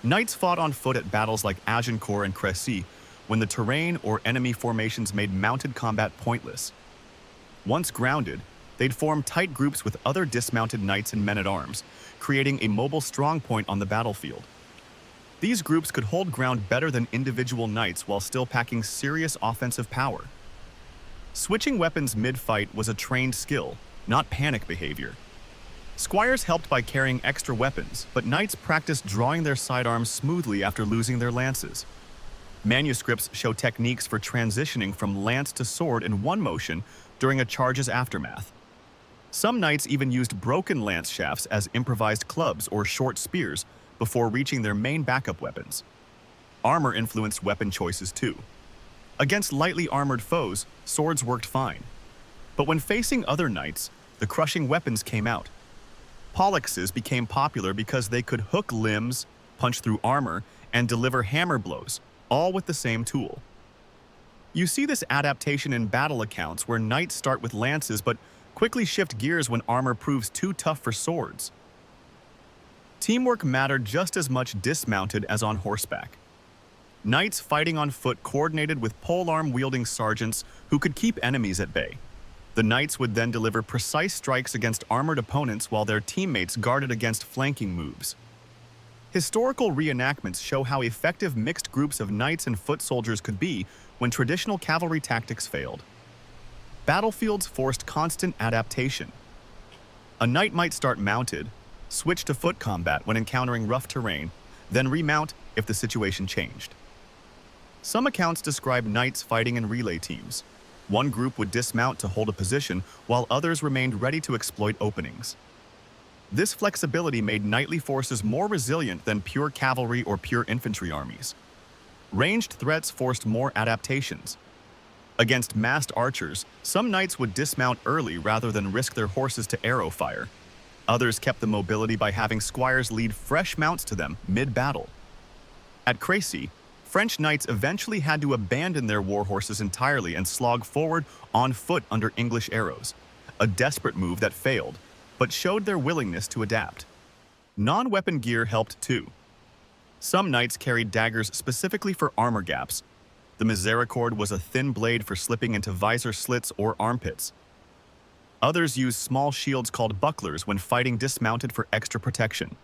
[SPEAKER 1] Knights fought on foot at battles like Agincourt and Crécy when the terrain or enemy formations made mounted combat pointless. Once grounded, they'd form tight groups with other dismounted knights and men-at-arms, creating a mobile strongpoint on the battlefield. These groups could hold ground better than individual knights while still packing serious offensive power. Switching weapons mid-fight was a trained skill, not panic behavior. Squires helped by carrying extra weapons, but knights practiced drawing their sidearms smoothly after losing their lances. Manuscripts show techniques for transitioning from lance to sword in one motion during a charge's aftermath. Some knights even used broken lance shafts as improvised clubs or short spears before reaching their main backup weapons. Armor influenced weapon choices too. Against lightly armored foes, swords worked fine. But when facing other knights, the crushing weapons came out. Poleaxes became popular because they could hook limbs, punch through armor, and deliver hammer blows, all with the same tool. You see this adaptation in battle accounts where knights start with lances but Quickly shift gears when armor proves too tough for swords. Teamwork mattered just as much dismounted as on horseback. Knights fighting on foot coordinated with polearm-wielding sergeants who could keep enemies at bay. The knights would then deliver precise strikes against armored opponents while their teammates guarded against flanking moves. Historical reenactments show how effective mixed groups of knights and foot soldiers could be when traditional cavalry tactics failed. Battlefields forced constant adaptation. A knight might start mounted, switch to foot combat when encountering rough terrain, then remount if the situation changed. Some accounts describe knights fighting in relay teams. One group would dismount to hold a position while others remained ready to exploit openings. This flexibility made knightly forces more resilient than pure cavalry or pure infantry armies. Ranged threats forced more adaptations. Against massed archers, some knights would dismount early rather than risk their horses to arrow fire. Others kept the mobility by having squires lead fresh mounts to them mid-battle. At Crécy, French knights eventually had to abandon their war horses entirely and slog forward on foot under English arrows, a desperate move that failed, but showed their willingness to adapt. Non-weapon gear helped too. Some knights carried daggers specifically for armor gaps. The misericord was a thin blade for slipping into visor slits or armpits. Others used small shields called bucklers when fighting dismounted for extra protection.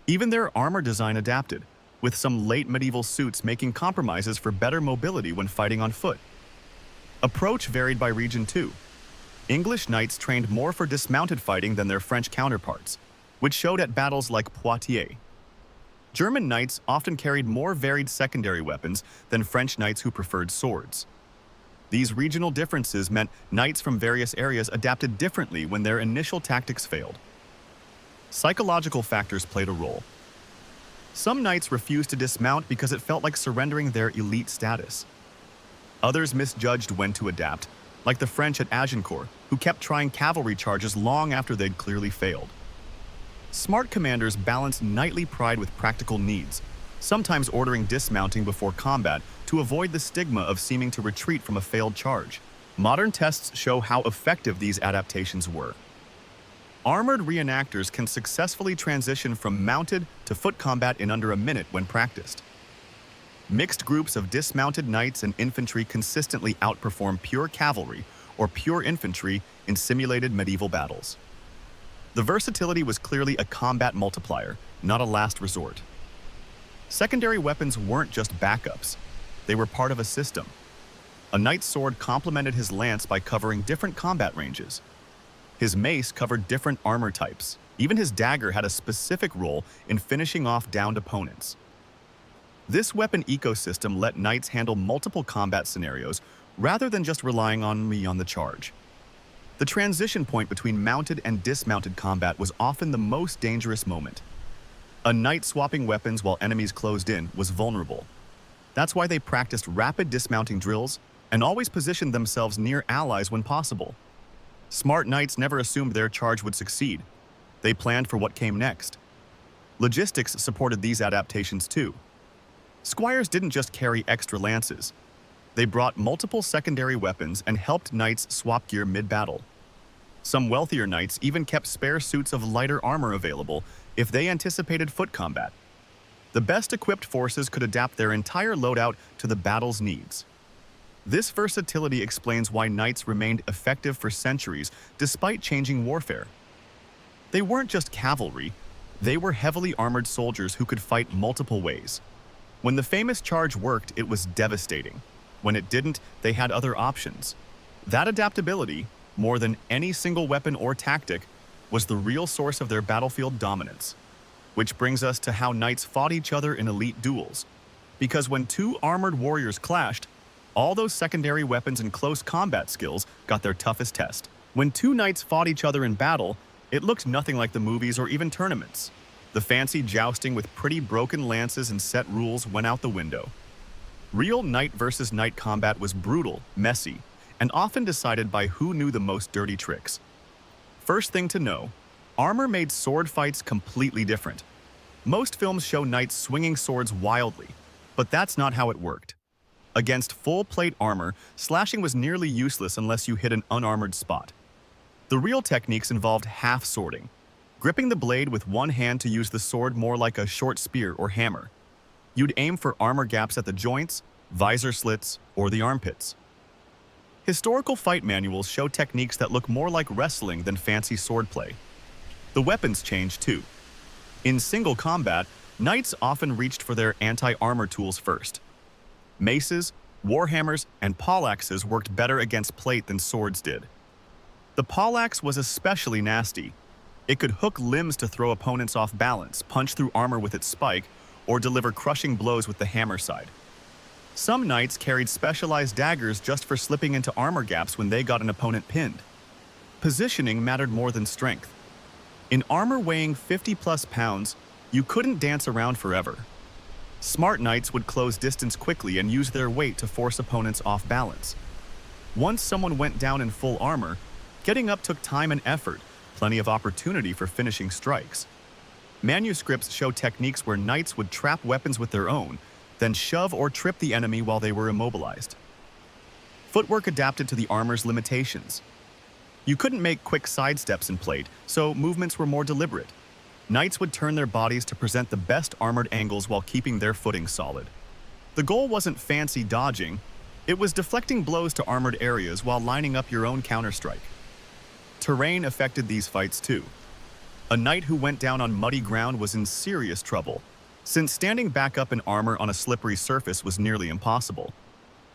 [SPEAKER 1] Even their armor design adapted, with some late medieval suits making compromises for better mobility when fighting on foot. Approach varied by region too. English knights trained more for dismounted fighting than their French counterparts, which showed at battles like Poitiers. German knights often carried more varied secondary weapons than French knights who preferred swords. These regional differences meant knights from various areas adapted differently when their initial tactics failed. Psychological factors played a role. Some knights refused to dismount because it felt like surrendering their elite status. Others misjudged when to adapt, like the French at Agincourt, who kept trying cavalry charges long after they'd clearly failed. Smart commanders balanced knightly pride with practical needs, sometimes ordering dismounting before combat to avoid the stigma of seeming to retreat from a failed charge. Modern tests show how effective these adaptations were. Armored reenactors can successfully transition from mounted to foot combat in under a minute when practiced. Mixed groups of dismounted knights and infantry consistently outperform pure cavalry or pure infantry in simulated medieval battles. The versatility was clearly a combat multiplier, not a last resort. Secondary weapons weren't just backups. They were part of a system. A knight's sword complemented his lance by covering different combat ranges. His mace covered different armor types. Even his dagger had a specific role in finishing off downed opponents. This weapon ecosystem let knights handle multiple combat scenarios rather than just relying on the charge. The transition point between mounted and dismounted combat was often the most dangerous moment. A knight swapping weapons while enemies closed in was vulnerable. That's why they practiced rapid dismounting drills and always positioned themselves near allies when possible. Smart knights never assumed their charge would succeed. They planned for what came next. Logistics supported these adaptations too. Squires didn't just carry extra lances. They brought multiple secondary weapons and helped knights swap gear mid-battle. Some wealthier knights even kept spare suits of lighter armor available if they anticipated foot combat. The best-equipped forces could adapt their entire loadout to the battle's needs. This versatility explains why knights remained effective for centuries despite changing warfare. They weren't just cavalry, they were heavily armored soldiers who could fight multiple ways. When the famous charge worked, it was devastating. When it didn't, they had other options. That adaptability, more than any single weapon or tactic, was the real source of their battlefield dominance. Which brings us to how knights fought each other in elite duels. Because when two armored warriors clashed, all those secondary weapons and close combat skills got their toughest test. When two knights fought each other in battle, it looked nothing like the movies or even tournaments. The fancy jousting with pretty broken lances and set rules went out the window. Real knight versus knight combat was brutal, messy, and often decided by who knew the most dirty tricks. First thing to know, armor made sword fights completely different. Most films show knights swinging swords wildly, but that's not how it worked. Against full plate armor, slashing was nearly useless unless you hit an unarmored spot. The real techniques involved half-swording, gripping the blade with one hand to use the sword more like a short spear or hammer. You'd aim for armor gaps at the joints, visor slits, or the armpits. Historical fight manuals show techniques that look more like wrestling than fancy swordplay. The weapons changed too. In single combat, knights often reached for their anti-armor tools first. Maces, warhammers, and poleaxes worked better against plate than swords did. The poleaxe was especially nasty. It could hook limbs to throw opponents off balance, punch through armor with its spike, or deliver crushing blows with the hammer side. Some knights carried specialized daggers just for slipping into armor gaps when they got an opponent pinned. Positioning mattered more than strength. In armor weighing 50+ pounds, you couldn't dance around forever. Smart knights would close distance quickly and use their weight to force opponents off balance. Once someone went down in full armor, getting up took time and effort, plenty of opportunity for finishing strikes. Manuscripts show techniques where knights would trap weapons with their own, then shove or trip the enemy while they were immobilized. Footwork adapted to the armor's limitations. You couldn't make quick sidesteps in plate, so movements were more deliberate. Knights would turn their bodies to present the best armored angles while keeping their footing solid. The goal wasn't fancy dodging, it was deflecting blows to armored areas while lining up your own counterstrike. Terrain affected these fights too. A knight who went down on muddy ground was in serious trouble, since standing back up in armor on a slippery surface was nearly impossible.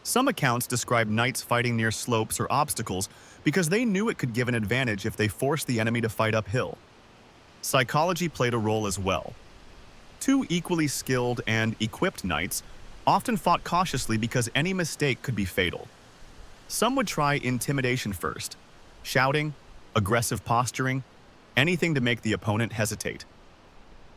[SPEAKER 1] Some accounts describe knights fighting near slopes or obstacles because they knew it could give an advantage if they forced the enemy to fight uphill. Psychology played a role as well. Two equally skilled and equipped knights often fought cautiously because any mistake could be fatal. Some would try intimidation first, shouting, aggressive posturing, anything to make the opponent hesitate.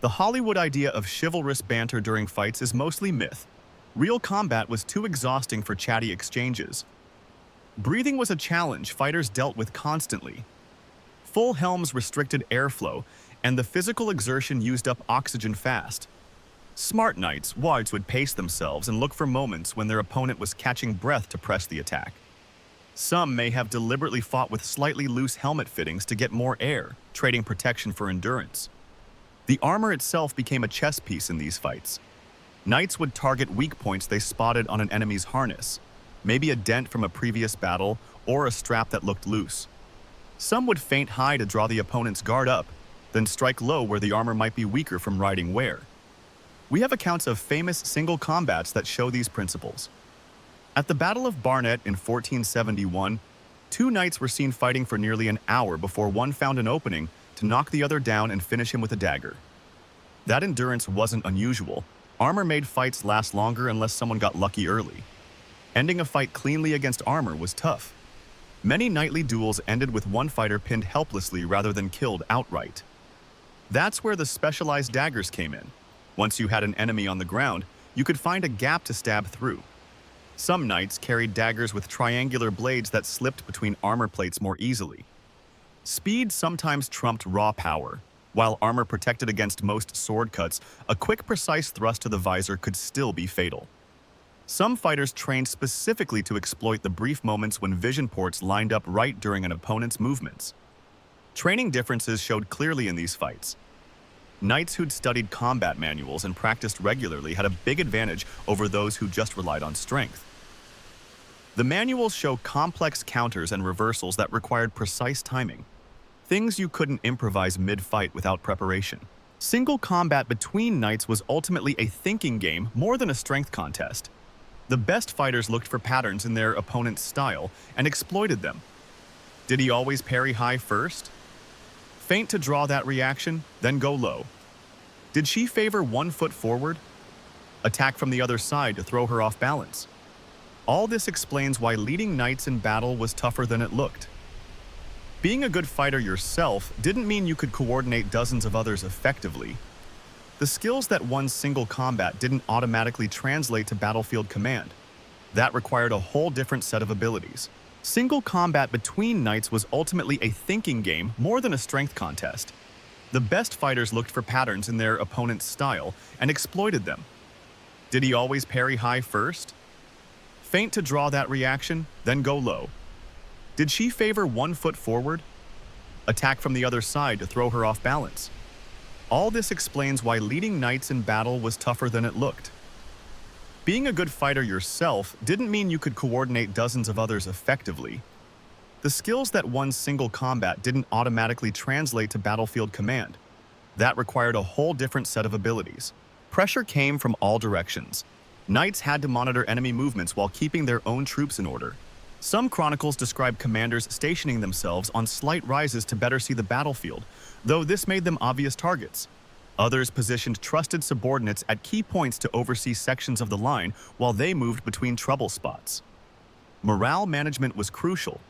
[SPEAKER 1] The Hollywood idea of chivalrous banter during fights is mostly myth. Real combat was too exhausting for chatty exchanges. Breathing was a challenge fighters dealt with constantly. Full helms restricted airflow, and the physical exertion used up oxygen fast. Smart knights, wards, would pace themselves and look for moments when their opponent was catching breath to press the attack. Some may have deliberately fought with slightly loose helmet fittings to get more air, trading protection for endurance. The armor itself became a chess piece in these fights. Knights would target weak points they spotted on an enemy's harness, maybe a dent from a previous battle or a strap that looked loose. Some would feint high to draw the opponent's guard up, then strike low where the armor might be weaker from riding wear. We have accounts of famous single combats that show these principles. At the Battle of Barnet in 1471, two knights were seen fighting for nearly an hour before one found an opening to knock the other down and finish him with a dagger. That endurance wasn't unusual. Armor made fights last longer unless someone got lucky early. Ending a fight cleanly against armor was tough. Many knightly duels ended with one fighter pinned helplessly rather than killed outright. That's where the specialized daggers came in. Once you had an enemy on the ground, you could find a gap to stab through. Some knights carried daggers with triangular blades that slipped between armor plates more easily. Speed sometimes trumped raw power. While armor protected against most sword cuts, a quick, precise thrust to the visor could still be fatal. Some fighters trained specifically to exploit the brief moments when vision ports lined up right during an opponent's movements. Training differences showed clearly in these fights. Knights who'd studied combat manuals and practiced regularly had a big advantage over those who just relied on strength. The manuals show complex counters and reversals that required precise timing. Things you couldn't improvise mid-fight without preparation. Single combat between knights was ultimately a thinking game more than a strength contest. The best fighters looked for patterns in their opponent's style and exploited them. Did he always parry high first? Feint to draw that reaction, then go low. Did she favor 1 foot forward? Attack from the other side to throw her off balance. All this explains why leading knights in battle was tougher than it looked. Being a good fighter yourself didn't mean you could coordinate dozens of others effectively. The skills that won single combat didn't automatically translate to battlefield command. That required a whole different set of abilities. Single combat between knights was ultimately a thinking game more than a strength contest. The best fighters looked for patterns in their opponent's style and exploited them. Did he always parry high first? Feint to draw that reaction, then go low. Did she favor 1 foot forward? attack from the other side to throw her off balance. All this explains why leading knights in battle was tougher than it looked. Being a good fighter yourself didn't mean you could coordinate dozens of others effectively. The skills that won single combat didn't automatically translate to battlefield command. That required a whole different set of abilities. Pressure came from all directions. Knights had to monitor enemy movements while keeping their own troops in order. Some chronicles describe commanders stationing themselves on slight rises to better see the battlefield, though this made them obvious targets. Others positioned trusted subordinates at key points to oversee sections of the line while they moved between trouble spots. Morale management was crucial.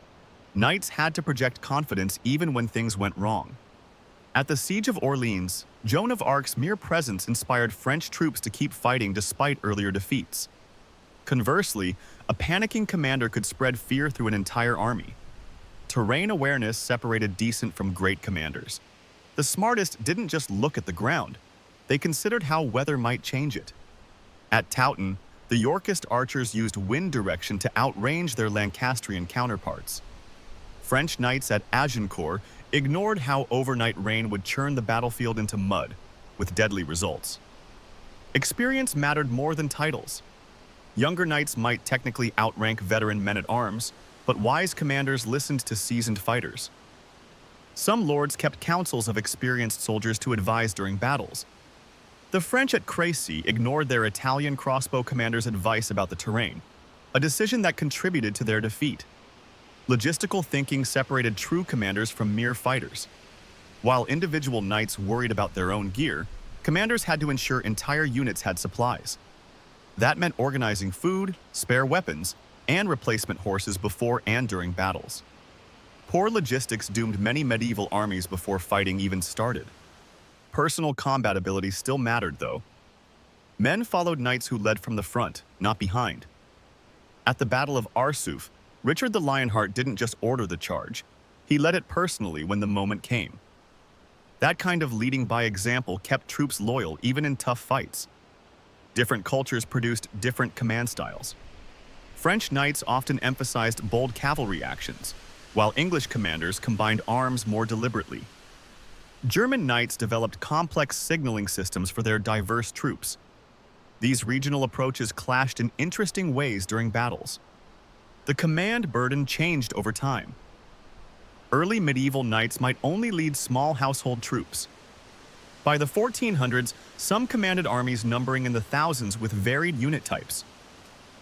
[SPEAKER 1] Knights had to project confidence even when things went wrong. At the Siege of Orleans, Joan of Arc's mere presence inspired French troops to keep fighting despite earlier defeats. Conversely, a panicking commander could spread fear through an entire army. Terrain awareness separated decent from great commanders. The smartest didn't just look at the ground. They considered how weather might change it. At Towton, the Yorkist archers used wind direction to outrange their Lancastrian counterparts. French knights at Agincourt ignored how overnight rain would churn the battlefield into mud, with deadly results. Experience mattered more than titles. Younger knights might technically outrank veteran men-at-arms, but wise commanders listened to seasoned fighters. Some lords kept councils of experienced soldiers to advise during battles. The French at Crécy ignored their Italian crossbow commander's advice about the terrain, a decision that contributed to their defeat. Logistical thinking separated true commanders from mere fighters. While individual knights worried about their own gear, commanders had to ensure entire units had supplies. That meant organizing food, spare weapons, and replacement horses before and during battles. Poor logistics doomed many medieval armies before fighting even started. Personal combat ability still mattered, though. Men followed knights who led from the front, not behind. At the Battle of Arsuf, Richard the Lionheart didn't just order the charge. He led it personally when the moment came. That kind of leading by example kept troops loyal even in tough fights. Different cultures produced different command styles. French knights often emphasized bold cavalry actions, while English commanders combined arms more deliberately. German knights developed complex signaling systems for their diverse troops. These regional approaches clashed in interesting ways during battles. The command burden changed over time. Early medieval knights might only lead small household troops. By the 1400s, some commanded armies numbering in the thousands with varied unit types.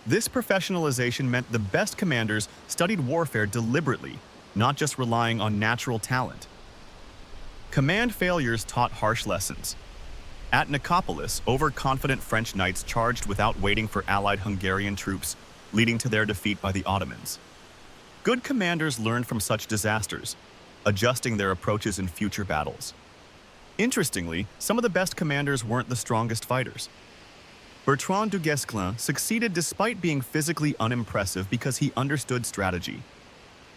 [SPEAKER 1] This professionalization meant the best commanders studied warfare deliberately, not just relying on natural talent. Command failures taught harsh lessons. At Nicopolis, overconfident French knights charged without waiting for allied Hungarian troops, leading to their defeat by the Ottomans. Good commanders learned from such disasters, adjusting their approaches in future battles. Interestingly, some of the best commanders weren't the strongest fighters. Bertrand du Guesclin succeeded despite being physically unimpressive because he understood strategy.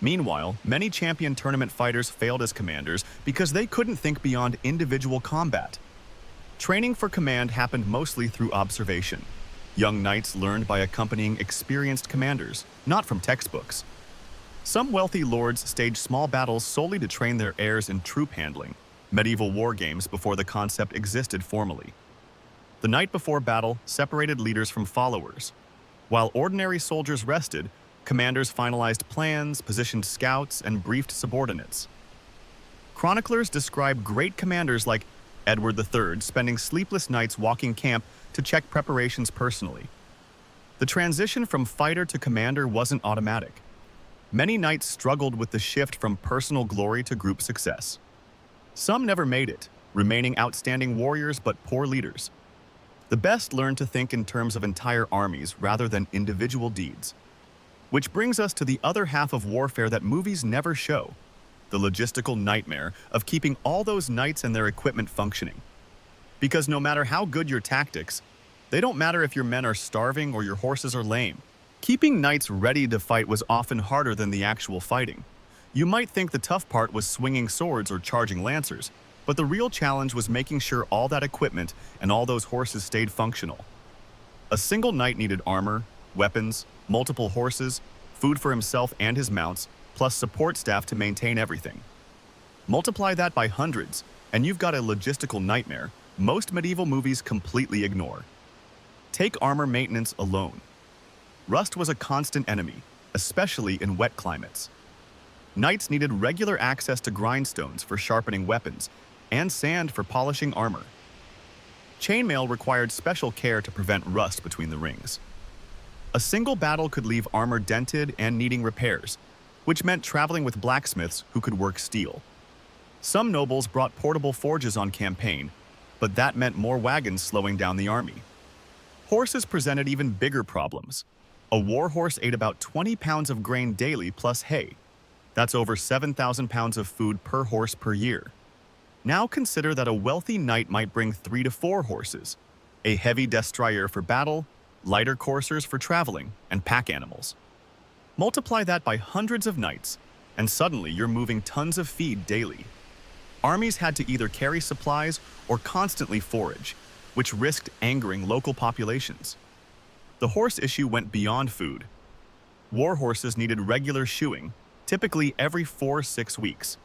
[SPEAKER 1] Meanwhile, many champion tournament fighters failed as commanders because they couldn't think beyond individual combat. Training for command happened mostly through observation. Young knights learned by accompanying experienced commanders, not from textbooks. Some wealthy lords staged small battles solely to train their heirs in troop handling, medieval war games before the concept existed formally. The night before battle separated leaders from followers. While ordinary soldiers rested, commanders finalized plans, positioned scouts, and briefed subordinates. Chroniclers describe great commanders like Edward III spending sleepless nights walking camp to check preparations personally. The transition from fighter to commander wasn't automatic. Many knights struggled with the shift from personal glory to group success. Some never made it, remaining outstanding warriors but poor leaders. The best learned to think in terms of entire armies rather than individual deeds. Which brings us to the other half of warfare that movies never show, the logistical nightmare of keeping all those knights and their equipment functioning. Because no matter how good your tactics, they don't matter if your men are starving or your horses are lame. Keeping knights ready to fight was often harder than the actual fighting. You might think the tough part was swinging swords or charging lancers, but the real challenge was making sure all that equipment and all those horses stayed functional. A single knight needed armor, weapons, multiple horses, food for himself and his mounts, plus support staff to maintain everything. Multiply that by hundreds, and you've got a logistical nightmare most medieval movies completely ignore. Take armor maintenance alone. Rust was a constant enemy, especially in wet climates. Knights needed regular access to grindstones for sharpening weapons and sand for polishing armor. Chainmail required special care to prevent rust between the rings. A single battle could leave armor dented and needing repairs, which meant traveling with blacksmiths who could work steel. Some nobles brought portable forges on campaign, but that meant more wagons slowing down the army. Horses presented even bigger problems. A war horse ate about 20 pounds of grain daily plus hay. That's over 7,000 pounds of food per horse per year. Now consider that a wealthy knight might bring 3 to 4 horses, a heavy destrier for battle, lighter coursers for traveling, and pack animals. Multiply that by hundreds of knights, and suddenly you're moving tons of feed daily. Armies had to either carry supplies or constantly forage, which risked angering local populations. The horse issue went beyond food. War horses needed regular shoeing, typically every 4-6 weeks.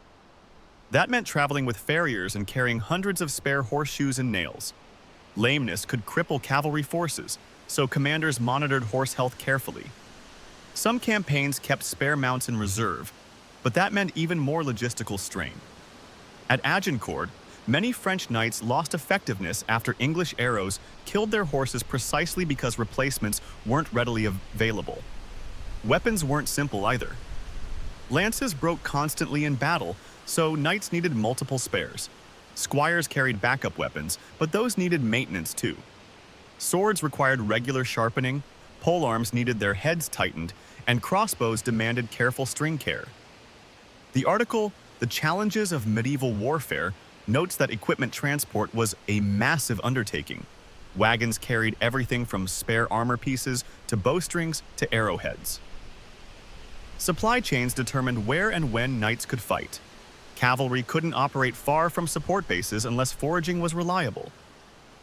[SPEAKER 1] That meant traveling with farriers and carrying hundreds of spare horseshoes and nails. Lameness could cripple cavalry forces, so commanders monitored horse health carefully. Some campaigns kept spare mounts in reserve, but that meant even more logistical strain. At Agincourt, many French knights lost effectiveness after English arrows killed their horses precisely because replacements weren't readily available. Weapons weren't simple either. Lances broke constantly in battle, so knights needed multiple spares. Squires carried backup weapons, but those needed maintenance too. Swords required regular sharpening, polearms needed their heads tightened, and crossbows demanded careful string care. The article, The Challenges of Medieval Warfare, notes that equipment transport was a massive undertaking. Wagons carried everything from spare armor pieces to bowstrings to arrowheads. Supply chains determined where and when knights could fight. Cavalry couldn't operate far from support bases unless foraging was reliable.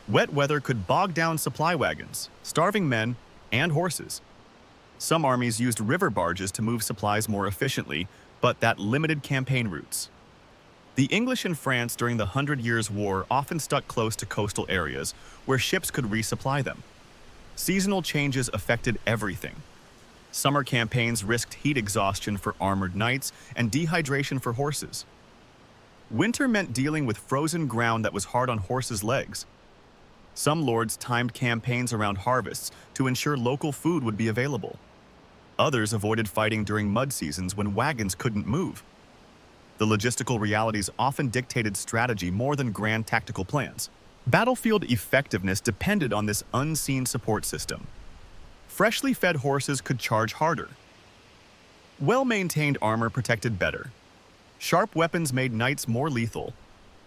[SPEAKER 1] Wet weather could bog down supply wagons, starving men and horses. Some armies used river barges to move supplies more efficiently, but that limited campaign routes. The English in France during the 100 Years' War often stuck close to coastal areas where ships could resupply them. Seasonal changes affected everything. Summer campaigns risked heat exhaustion for armored knights and dehydration for horses. Winter meant dealing with frozen ground that was hard on horses' legs. Some lords timed campaigns around harvests to ensure local food would be available. Others avoided fighting during mud seasons when wagons couldn't move. The logistical realities often dictated strategy more than grand tactical plans. Battlefield effectiveness depended on this unseen support system. Freshly fed horses could charge harder. Well-maintained armor protected better. Sharp weapons made knights more lethal,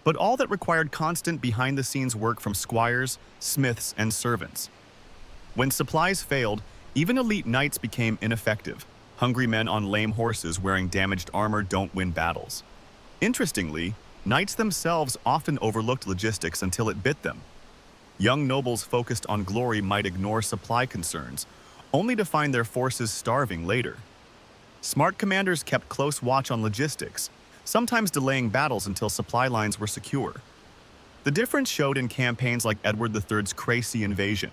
[SPEAKER 1] but all that required constant behind-the-scenes work from squires, smiths, and servants. When supplies failed, even elite knights became ineffective. Hungry men on lame horses wearing damaged armor don't win battles. Interestingly, knights themselves often overlooked logistics until it bit them. Young nobles focused on glory might ignore supply concerns, only to find their forces starving later. Smart commanders kept close watch on logistics, sometimes delaying battles until supply lines were secure. The difference showed in campaigns like Edward III's Crecy invasion,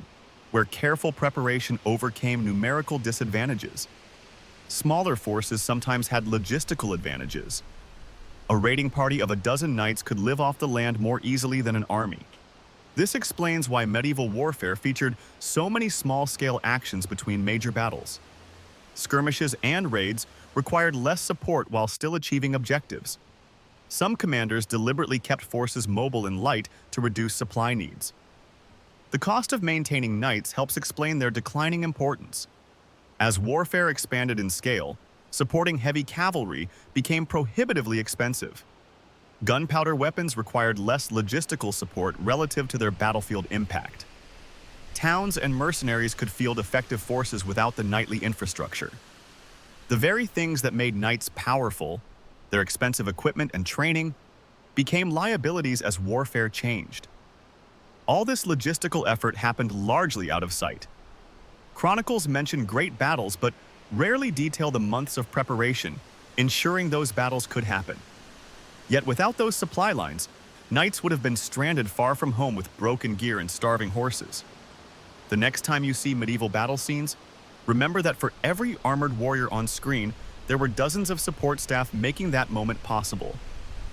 [SPEAKER 1] where careful preparation overcame numerical disadvantages. Smaller forces sometimes had logistical advantages. A raiding party of a dozen knights could live off the land more easily than an army. This explains why medieval warfare featured so many small-scale actions between major battles. Skirmishes and raids required less support while still achieving objectives. Some commanders deliberately kept forces mobile and light to reduce supply needs. The cost of maintaining knights helps explain their declining importance. As warfare expanded in scale, supporting heavy cavalry became prohibitively expensive. Gunpowder weapons required less logistical support relative to their battlefield impact. Towns and mercenaries could field effective forces without the knightly infrastructure. The very things that made knights powerful, their expensive equipment and training, became liabilities as warfare changed. All this logistical effort happened largely out of sight. Chronicles mention great battles but rarely detail the months of preparation, ensuring those battles could happen. Yet without those supply lines, knights would have been stranded far from home with broken gear and starving horses. The next time you see medieval battle scenes, remember that for every armored warrior on screen, there were dozens of support staff making that moment possible.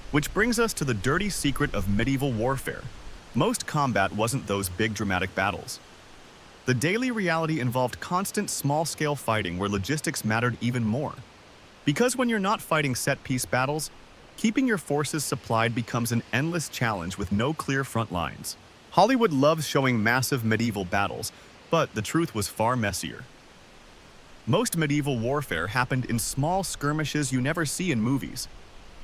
[SPEAKER 1] Which brings us to the dirty secret of medieval warfare. Most combat wasn't those big dramatic battles. The daily reality involved constant small-scale fighting where logistics mattered even more. Because when you're not fighting set-piece battles, keeping your forces supplied becomes an endless challenge with no clear front lines. Hollywood loves showing massive medieval battles, but the truth was far messier. Most medieval warfare happened in small skirmishes you never see in movies.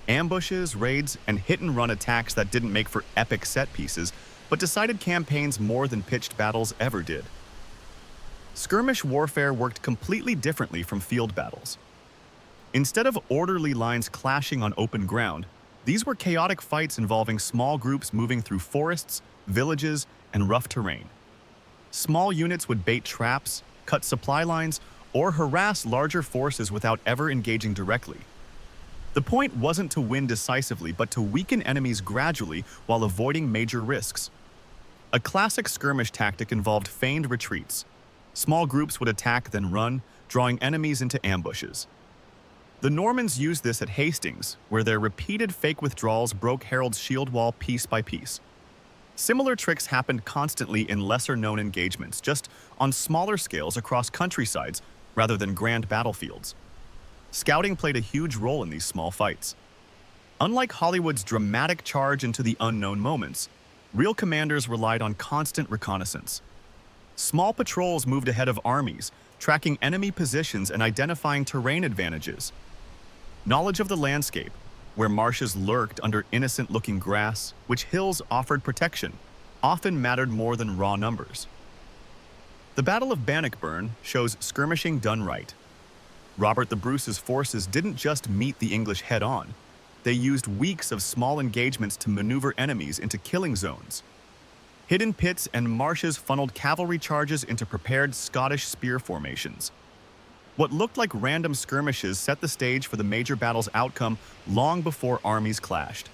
[SPEAKER 1] Ambushes, raids, and hit-and-run attacks that didn't make for epic set pieces, but decided campaigns more than pitched battles ever did. Skirmish warfare worked completely differently from field battles. Instead of orderly lines clashing on open ground, these were chaotic fights involving small groups moving through forests, villages, and rough terrain. Small units would bait traps, cut supply lines, or harass larger forces without ever engaging directly. The point wasn't to win decisively, but to weaken enemies gradually while avoiding major risks. A classic skirmish tactic involved feigned retreats. Small groups would attack then run, drawing enemies into ambushes. The Normans used this at Hastings, where their repeated fake withdrawals broke Harold's shield wall piece by piece. Similar tricks happened constantly in lesser-known engagements, just on smaller scales across countrysides rather than grand battlefields. Scouting played a huge role in these small fights. Unlike Hollywood's dramatic charge into the unknown moments, real commanders relied on constant reconnaissance. Small patrols moved ahead of armies, tracking enemy positions and identifying terrain advantages. Knowledge of the landscape, where marshes lurked under innocent-looking grass, which hills offered protection, often mattered more than raw numbers. The Battle of Bannockburn shows skirmishing done right. Robert the Bruce's forces didn't just meet the English head-on. They used weeks of small engagements to maneuver enemies into killing zones. Hidden pits and marshes funneled cavalry charges into prepared Scottish spear formations. What looked like random skirmishes set the stage for the major battle's outcome long before armies clashed.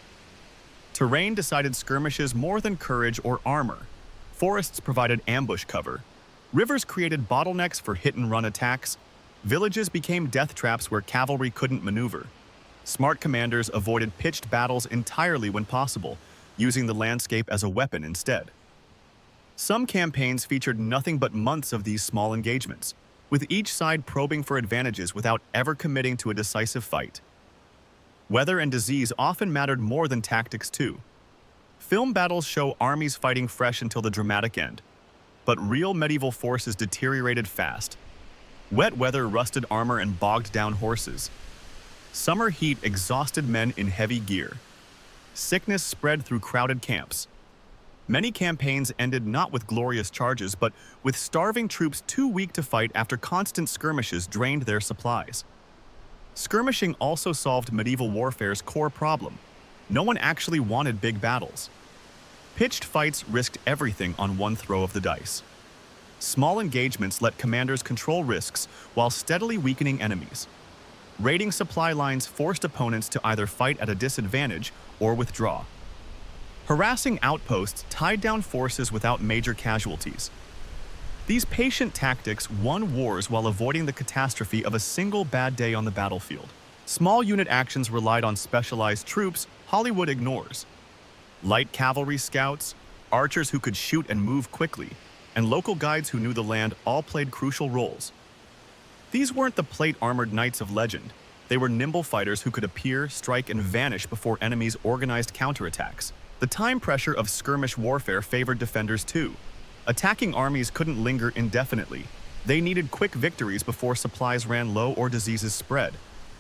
[SPEAKER 1] Terrain decided skirmishes more than courage or armor. Forests provided ambush cover. Rivers created bottlenecks for hit-and-run attacks. Villages became death traps where cavalry couldn't maneuver. Smart commanders avoided pitched battles entirely when possible, using the landscape as a weapon instead. Some campaigns featured nothing but months of these small engagements, with each side probing for advantages without ever committing to a decisive fight. Weather and disease often mattered more than tactics too. Film battles show armies fighting fresh until the dramatic end, but real medieval forces deteriorated fast. Wet weather rusted armor and bogged down horses. Summer heat exhausted men in heavy gear. Sickness spread through crowded camps. Many campaigns ended not with glorious charges, but with starving troops too weak to fight after constant skirmishes drained their supplies. Skirmishing also solved medieval warfare's core problem. No one actually wanted big battles. Pitched fights risked everything on one throw of the dice. Small engagements let commanders control risks while steadily weakening enemies. Raiding supply lines forced opponents to either fight at a disadvantage or withdraw. Harassing outposts tied down forces without major casualties. These patient tactics won wars while avoiding the catastrophe of a single bad day on the battlefield. Small unit actions relied on specialized troops Hollywood ignores. Light cavalry scouts, archers who could shoot and move quickly, and local guides who knew the land all played crucial roles. These weren't the plate-armored knights of legend. They were nimble fighters who could appear, strike, and vanish before enemies organized counterattacks. The time pressure of skirmish warfare favored defenders too. Attacking armies couldn't linger indefinitely. They needed quick victories before supplies ran low or diseases spread.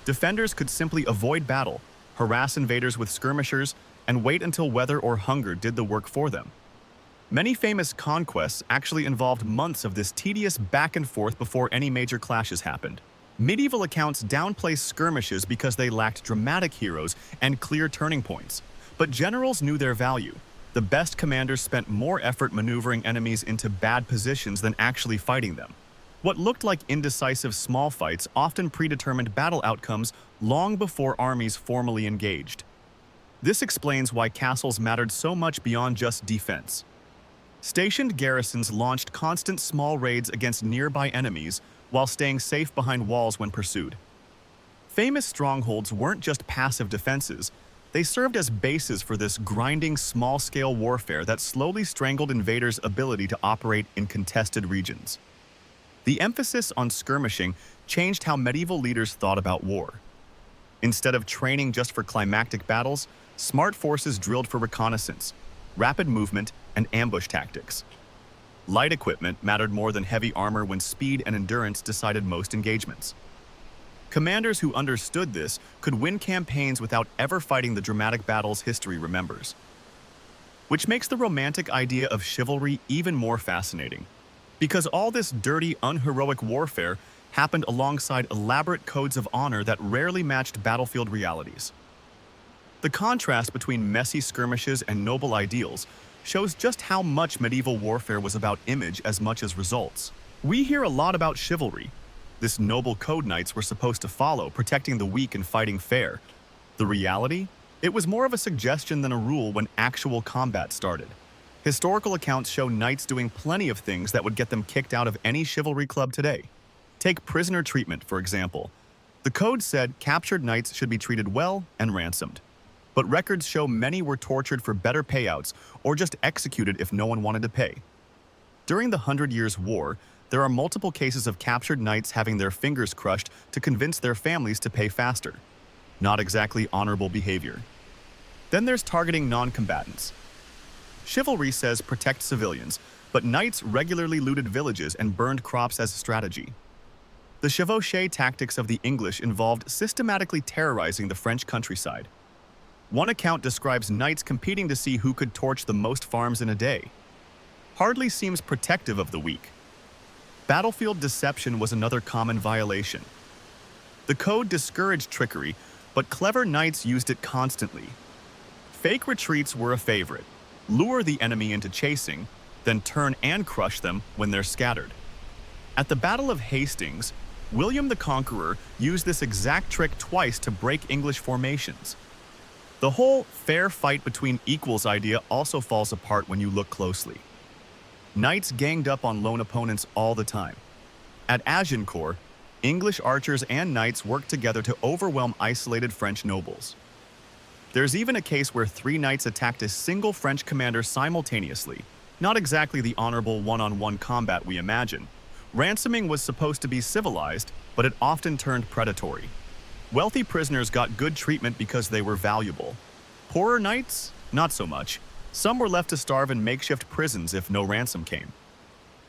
[SPEAKER 1] Defenders could simply avoid battle, harass invaders with skirmishers, and wait until weather or hunger did the work for them. Many famous conquests actually involved months of this tedious back and forth before any major clashes happened. Medieval accounts downplay skirmishes because they lacked dramatic heroes and clear turning points. But generals knew their value. The best commanders spent more effort maneuvering enemies into bad positions than actually fighting them. What looked like indecisive small fights often predetermined battle outcomes long before armies formally engaged. This explains why castles mattered so much beyond just defense. Stationed garrisons launched constant small raids against nearby enemies while staying safe behind walls when pursued. Famous strongholds weren't just passive defenses, they served as bases for this grinding, small-scale warfare that slowly strangled invaders' ability to operate in contested regions. The emphasis on skirmishing changed how medieval leaders thought about war. Instead of training just for climactic battles, smart forces drilled for reconnaissance, rapid movement, and ambush tactics. Light equipment mattered more than heavy armor when speed and endurance decided most engagements. Commanders who understood this could win campaigns without ever fighting the dramatic battles history remembers. Which makes the romantic idea of chivalry even more fascinating, because all this dirty, unheroic warfare happened alongside elaborate codes of honor that rarely matched battlefield realities. The contrast between messy skirmishes and noble ideals shows just how much medieval warfare was about image as much as results. We hear a lot about chivalry. This noble code knights were supposed to follow, protecting the weak and fighting fair. The reality? It was more of a suggestion than a rule when actual combat started. Historical accounts show knights doing plenty of things that would get them kicked out of any chivalry club today. Take prisoner treatment, for example. The code said captured knights should be treated well and ransomed. But records show many were tortured for better payouts or just executed if no one wanted to pay. During the 100 Years' War, there are multiple cases of captured knights having their fingers crushed to convince their families to pay faster. Not exactly honorable behavior. Then there's targeting non-combatants. Chivalry says protect civilians, but knights regularly looted villages and burned crops as a strategy. The chevauchée tactics of the English involved systematically terrorizing the French countryside. One account describes knights competing to see who could torch the most farms in a day. Hardly seems protective of the weak. Battlefield deception was another common violation. The code discouraged trickery, but clever knights used it constantly. Fake retreats were a favorite. Lure the enemy into chasing, then turn and crush them when they're scattered. At the Battle of Hastings, William the Conqueror used this exact trick twice to break English formations. The whole fair fight between equals idea also falls apart when you look closely. Knights ganged up on lone opponents all the time. At Agincourt, English archers and knights worked together to overwhelm isolated French nobles. There's even a case where 3 knights attacked a single French commander simultaneously, not exactly the honorable one-on-one combat we imagine. Ransoming was supposed to be civilized, but it often turned predatory. Wealthy prisoners got good treatment because they were valuable. Poorer knights? Not so much. Some were left to starve in makeshift prisons if no ransom came.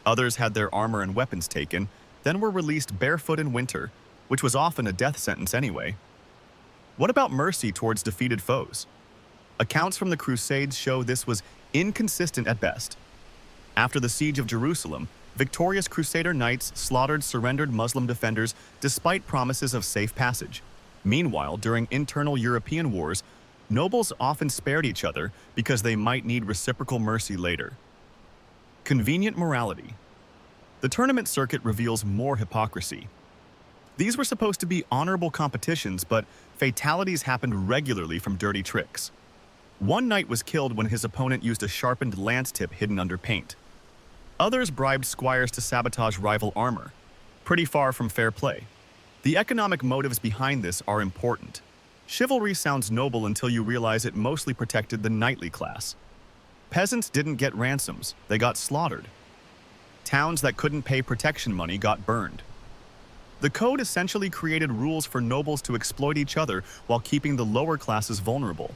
[SPEAKER 1] Others had their armor and weapons taken, then were released barefoot in winter, which was often a death sentence anyway. What about mercy towards defeated foes? Accounts from the Crusades show this was inconsistent at best. After the siege of Jerusalem, victorious Crusader knights slaughtered surrendered Muslim defenders despite promises of safe passage. Meanwhile, during internal European wars, nobles often spared each other because they might need reciprocal mercy later. Convenient morality. The tournament circuit reveals more hypocrisy. These were supposed to be honorable competitions, but fatalities happened regularly from dirty tricks. One knight was killed when his opponent used a sharpened lance tip hidden under paint. Others bribed squires to sabotage rival armor. Pretty far from fair play. The economic motives behind this are important. Chivalry sounds noble until you realize it mostly protected the knightly class. Peasants didn't get ransoms, they got slaughtered. Towns that couldn't pay protection money got burned. The code essentially created rules for nobles to exploit each other while keeping the lower classes vulnerable.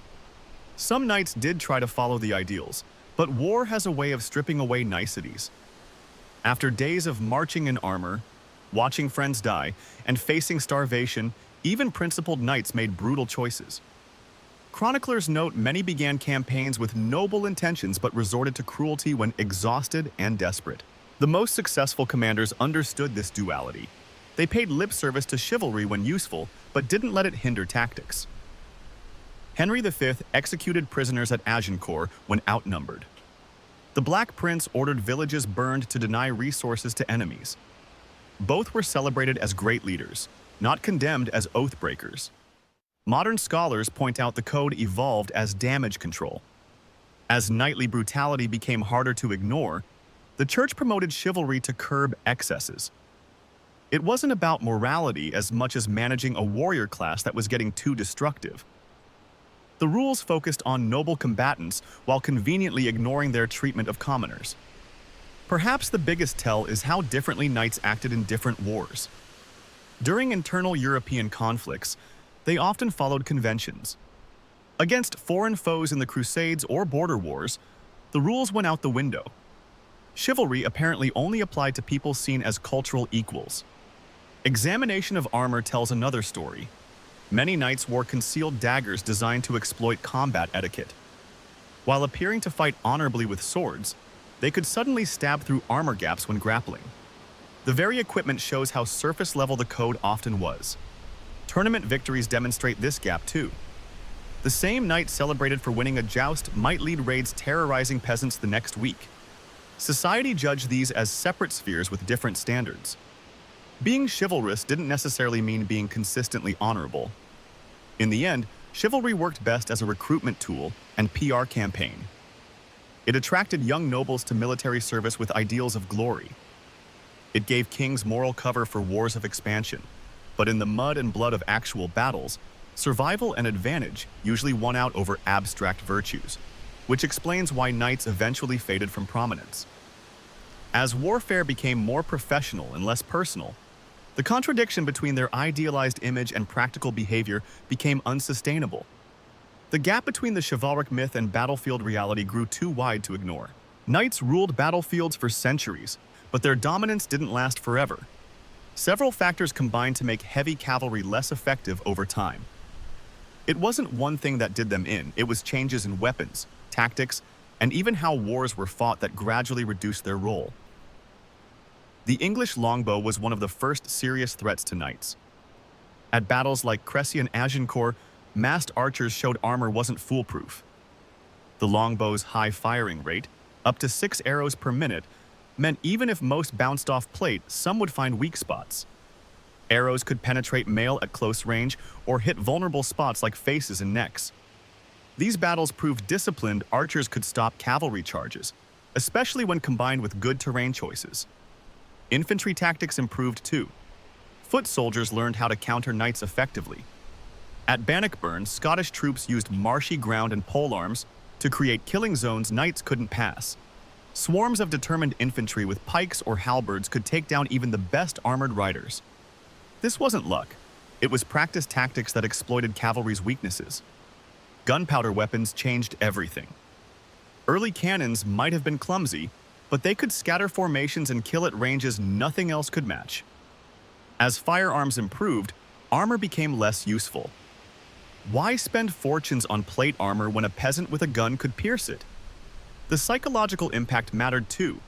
[SPEAKER 1] Some knights did try to follow the ideals, but war has a way of stripping away niceties. After days of marching in armor, watching friends die, and facing starvation, even principled knights made brutal choices. Chroniclers note many began campaigns with noble intentions but resorted to cruelty when exhausted and desperate. The most successful commanders understood this duality. They paid lip service to chivalry when useful, but didn't let it hinder tactics. Henry V executed prisoners at Agincourt when outnumbered. The Black Prince ordered villages burned to deny resources to enemies. Both were celebrated as great leaders, not condemned as oath breakers. Modern scholars point out the code evolved as damage control. As knightly brutality became harder to ignore, the church promoted chivalry to curb excesses. It wasn't about morality as much as managing a warrior class that was getting too destructive. The rules focused on noble combatants while conveniently ignoring their treatment of commoners. Perhaps the biggest tell is how differently knights acted in different wars. During internal European conflicts, they often followed conventions. Against foreign foes in the Crusades or border wars, the rules went out the window. Chivalry apparently only applied to people seen as cultural equals. Examination of armor tells another story. Many knights wore concealed daggers designed to exploit combat etiquette. While appearing to fight honorably with swords, they could suddenly stab through armor gaps when grappling. The very equipment shows how surface-level the code often was. Tournament victories demonstrate this gap too. The same knight celebrated for winning a joust might lead raids terrorizing peasants the next week. Society judged these as separate spheres with different standards. Being chivalrous didn't necessarily mean being consistently honorable. In the end, chivalry worked best as a recruitment tool and PR campaign. It attracted young nobles to military service with ideals of glory. It gave kings moral cover for wars of expansion, but in the mud and blood of actual battles, survival and advantage usually won out over abstract virtues, which explains why knights eventually faded from prominence. As warfare became more professional and less personal, the contradiction between their idealized image and practical behavior became unsustainable. The gap between the chivalric myth and battlefield reality grew too wide to ignore. Knights ruled battlefields for centuries, but their dominance didn't last forever. Several factors combined to make heavy cavalry less effective over time. It wasn't one thing that did them in, it was changes in weapons, tactics, and even how wars were fought that gradually reduced their role. The English longbow was one of the first serious threats to knights. At battles like Crécy and Agincourt, massed archers showed armor wasn't foolproof. The longbow's high firing rate, up to 6 arrows per minute, meant even if most bounced off plate, some would find weak spots. Arrows could penetrate mail at close range or hit vulnerable spots like faces and necks. These battles proved disciplined archers could stop cavalry charges, especially when combined with good terrain choices. Infantry tactics improved too. Foot soldiers learned how to counter knights effectively. At Bannockburn, Scottish troops used marshy ground and polearms to create killing zones knights couldn't pass. Swarms of determined infantry with pikes or halberds could take down even the best armored riders. This wasn't luck. It was practiced tactics that exploited cavalry's weaknesses. Gunpowder weapons changed everything. Early cannons might have been clumsy, but they could scatter formations and kill at ranges nothing else could match. As firearms improved, armor became less useful. Why spend fortunes on plate armor when a peasant with a gun could pierce it? The psychological impact mattered too.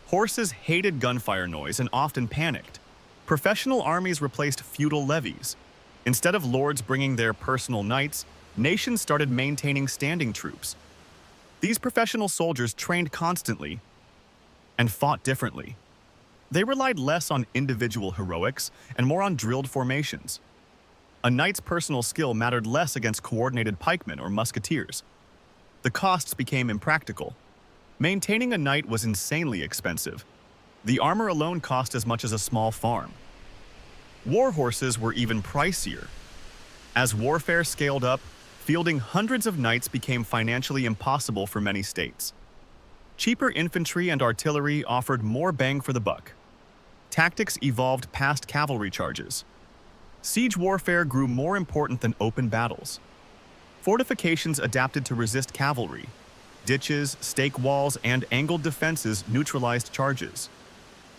[SPEAKER 1] Horses hated gunfire noise and often panicked. Professional armies replaced feudal levies. Instead of lords bringing their personal knights, nations started maintaining standing troops. These professional soldiers trained constantly and fought differently. They relied less on individual heroics and more on drilled formations. A knight's personal skill mattered less against coordinated pikemen or musketeers. The costs became impractical. Maintaining a knight was insanely expensive. The armor alone cost as much as a small farm. War horses were even pricier. As warfare scaled up, fielding hundreds of knights became financially impossible for many states. Cheaper infantry and artillery offered more bang for the buck. Tactics evolved past cavalry charges. Siege warfare grew more important than open battles. Fortifications adapted to resist cavalry. Ditches, stake walls, and angled defenses neutralized charges.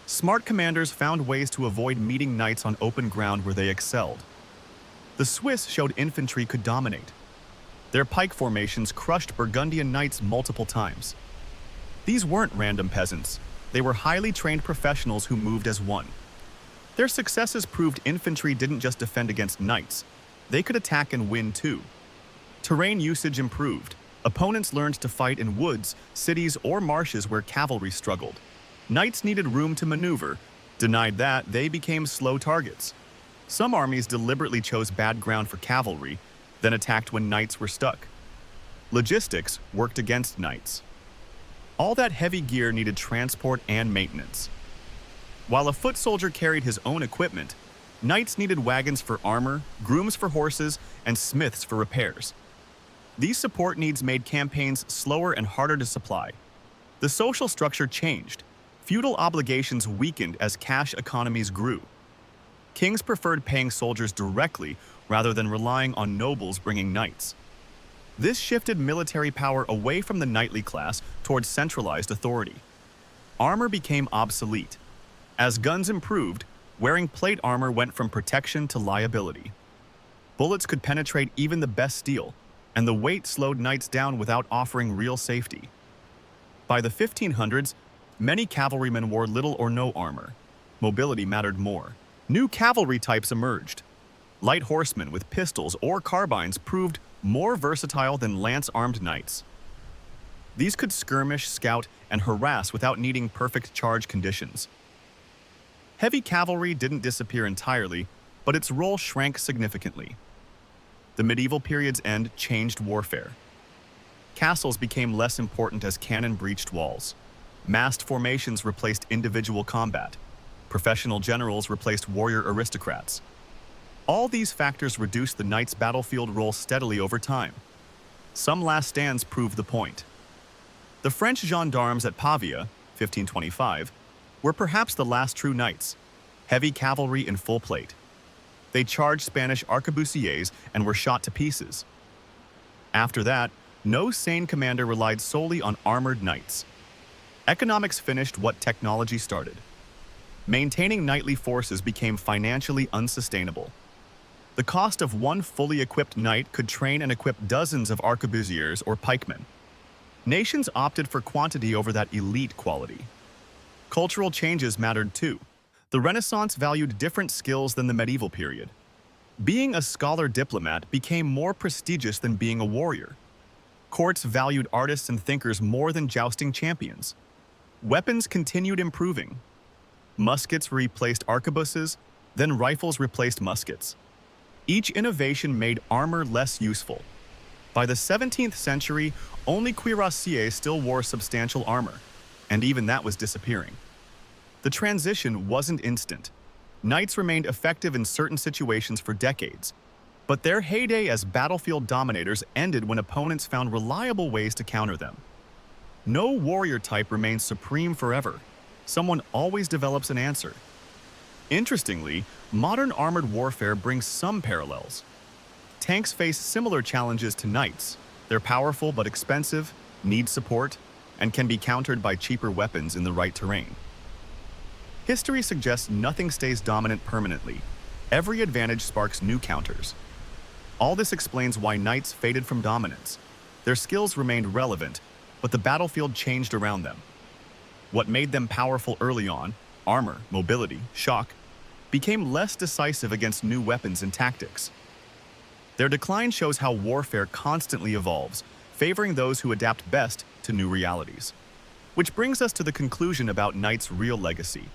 [SPEAKER 1] Smart commanders found ways to avoid meeting knights on open ground where they excelled. The Swiss showed infantry could dominate. Their pike formations crushed Burgundian knights multiple times. These weren't random peasants. They were highly trained professionals who moved as one. Their successes proved infantry didn't just defend against knights. They could attack and win too. Terrain usage improved. Opponents learned to fight in woods, cities, or marshes where cavalry struggled. Knights needed room to maneuver. Denied that, they became slow targets. Some armies deliberately chose bad ground for cavalry, then attacked when knights were stuck. Logistics worked against knights. All that heavy gear needed transport and maintenance. While a foot soldier carried his own equipment, knights needed wagons for armor, grooms for horses, and smiths for repairs. These support needs made campaigns slower and harder to supply. The social structure changed. Feudal obligations weakened as cash economies grew. Kings preferred paying soldiers directly rather than relying on nobles bringing knights. This shifted military power away from the knightly class towards centralized authority. Armor became obsolete. As guns improved, wearing plate armor went from protection to liability. Bullets could penetrate even the best steel, and the weight slowed knights down without offering real safety. By the 1500s, many cavalrymen wore little or no armor. Mobility mattered more. New cavalry types emerged. Light horsemen with pistols or carbines proved more versatile than lance-armed knights. These could skirmish, scout, and harass without needing perfect charge conditions. Heavy cavalry didn't disappear entirely, but its role shrank significantly. The medieval period's end changed warfare. Castles became less important as cannon breached walls. Massed formations replaced individual combat. Professional generals replaced warrior aristocrats. All these factors reduced the knight's battlefield role steadily over time. Some last stands prove the point. The French gendarmes at Pavia, 1525, were perhaps the last true knights, heavy cavalry in full plate. They charged Spanish arquebusiers and were shot to pieces. After that, no sane commander relied solely on armored knights. Economics finished what technology started. Maintaining knightly forces became financially unsustainable. The cost of one fully equipped knight could train and equip dozens of arquebusiers or pikemen. Nations opted for quantity over that elite quality. Cultural changes mattered too. The Renaissance valued different skills than the medieval period. Being a scholar diplomat became more prestigious than being a warrior. Courts valued artists and thinkers more than jousting champions. Weapons continued improving. Muskets replaced arquebuses, then rifles replaced muskets. Each innovation made armor less useful. By the 17th century, only cuirassiers still wore substantial armor, and even that was disappearing. The transition wasn't instant. Knights remained effective in certain situations for decades, but their heyday as battlefield dominators ended when opponents found reliable ways to counter them. No warrior type remains supreme forever. Someone always develops an answer. Interestingly, modern armored warfare brings some parallels. Tanks face similar challenges to knights. They're powerful but expensive, need support, and can be countered by cheaper weapons in the right terrain. History suggests nothing stays dominant permanently. Every advantage sparks new counters. All this explains why knights faded from dominance. Their skills remained relevant, but the battlefield changed around them. What made them powerful early on, armor, mobility, shock, became less decisive against new weapons and tactics. Their decline shows how warfare constantly evolves, favoring those who adapt best to new realities. Which brings us to the conclusion about knights' real legacy.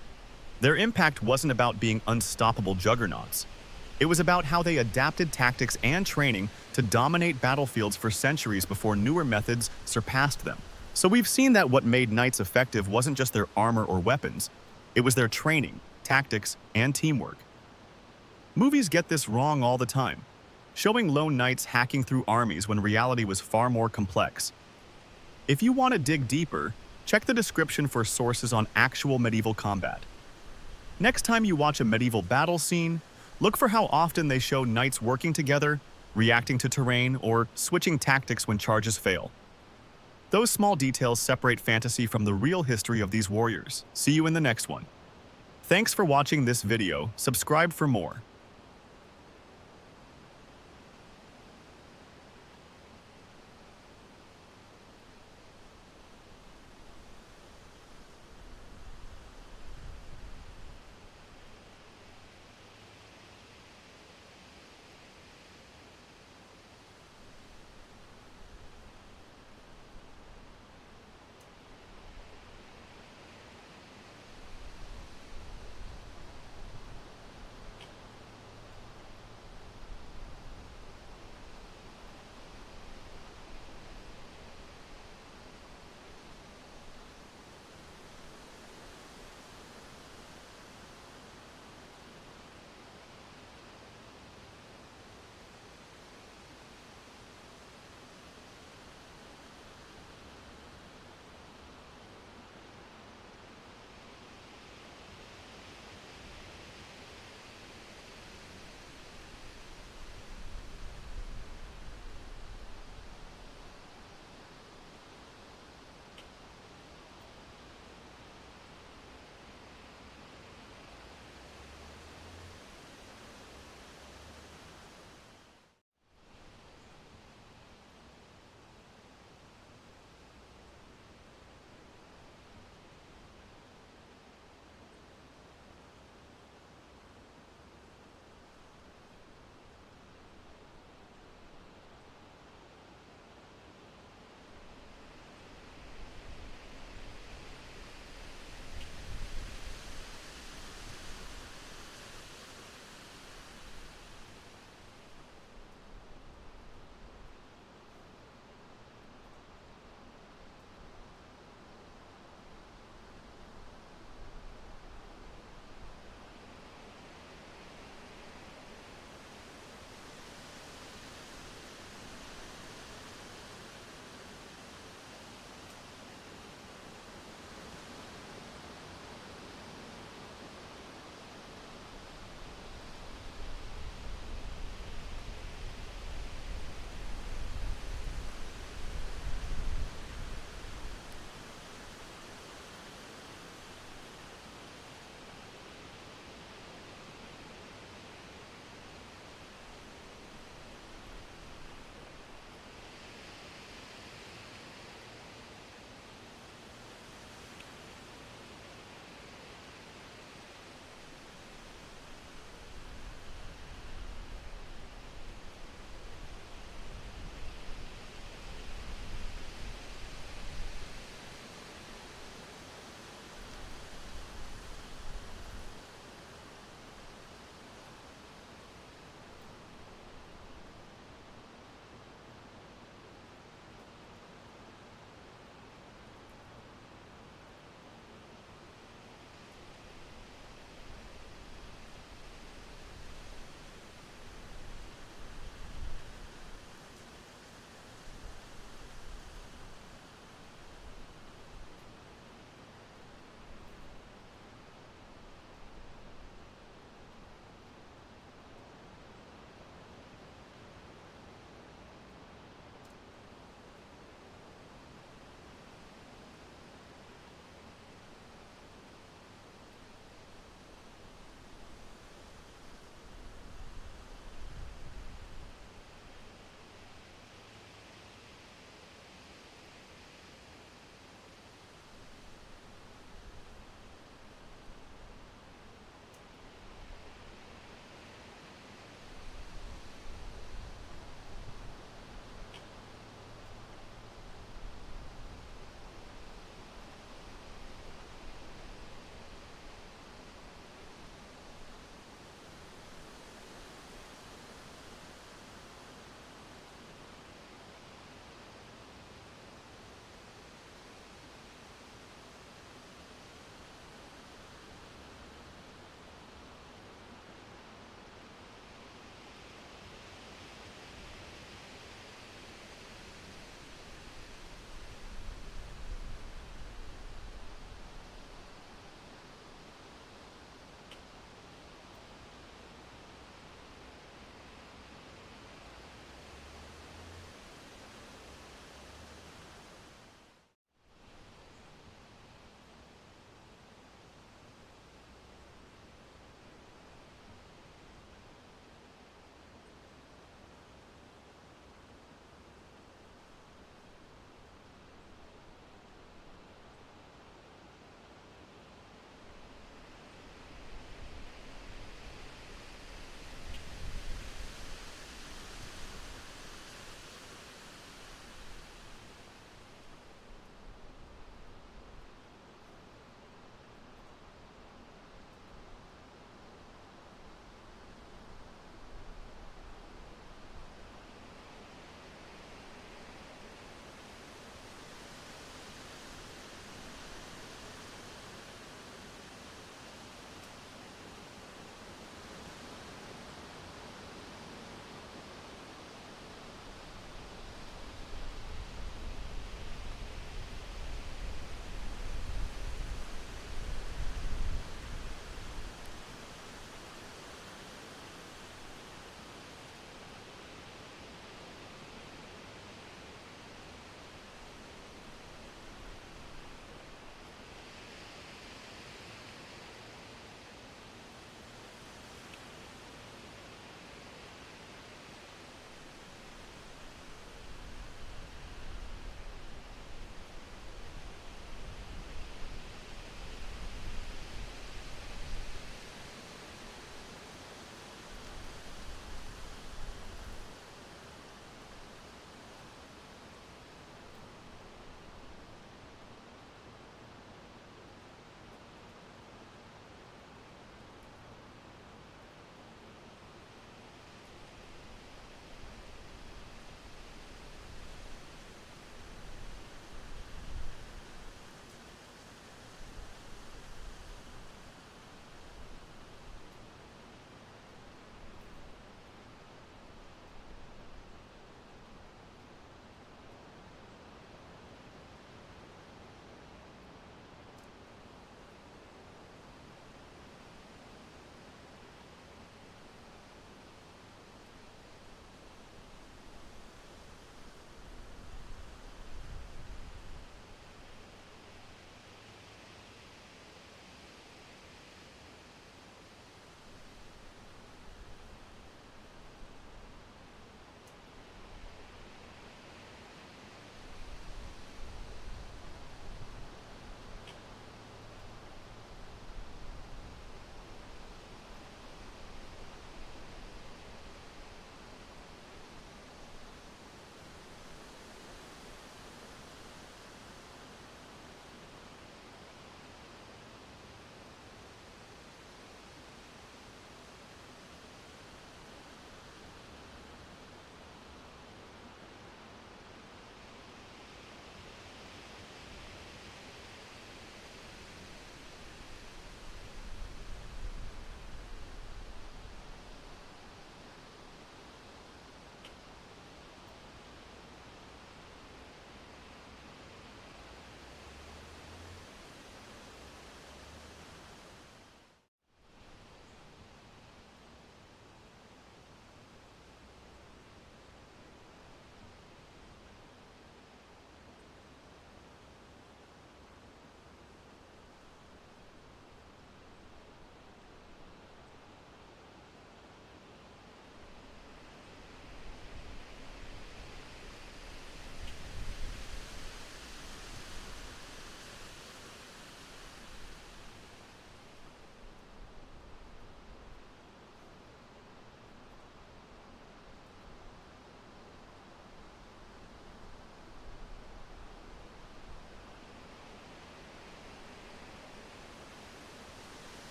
[SPEAKER 1] Their impact wasn't about being unstoppable juggernauts. It was about how they adapted tactics and training to dominate battlefields for centuries before newer methods surpassed them. So we've seen that what made knights effective wasn't just their armor or weapons, it was their training, tactics, and teamwork. Movies get this wrong all the time, showing lone knights hacking through armies when reality was far more complex. If you want to dig deeper, check the description for sources on actual medieval combat. Next time you watch a medieval battle scene, look for how often they show knights working together, reacting to terrain, or switching tactics when charges fail. Those small details separate fantasy from the real history of these warriors. See you in the next one. Thanks for watching this video. Subscribe for more.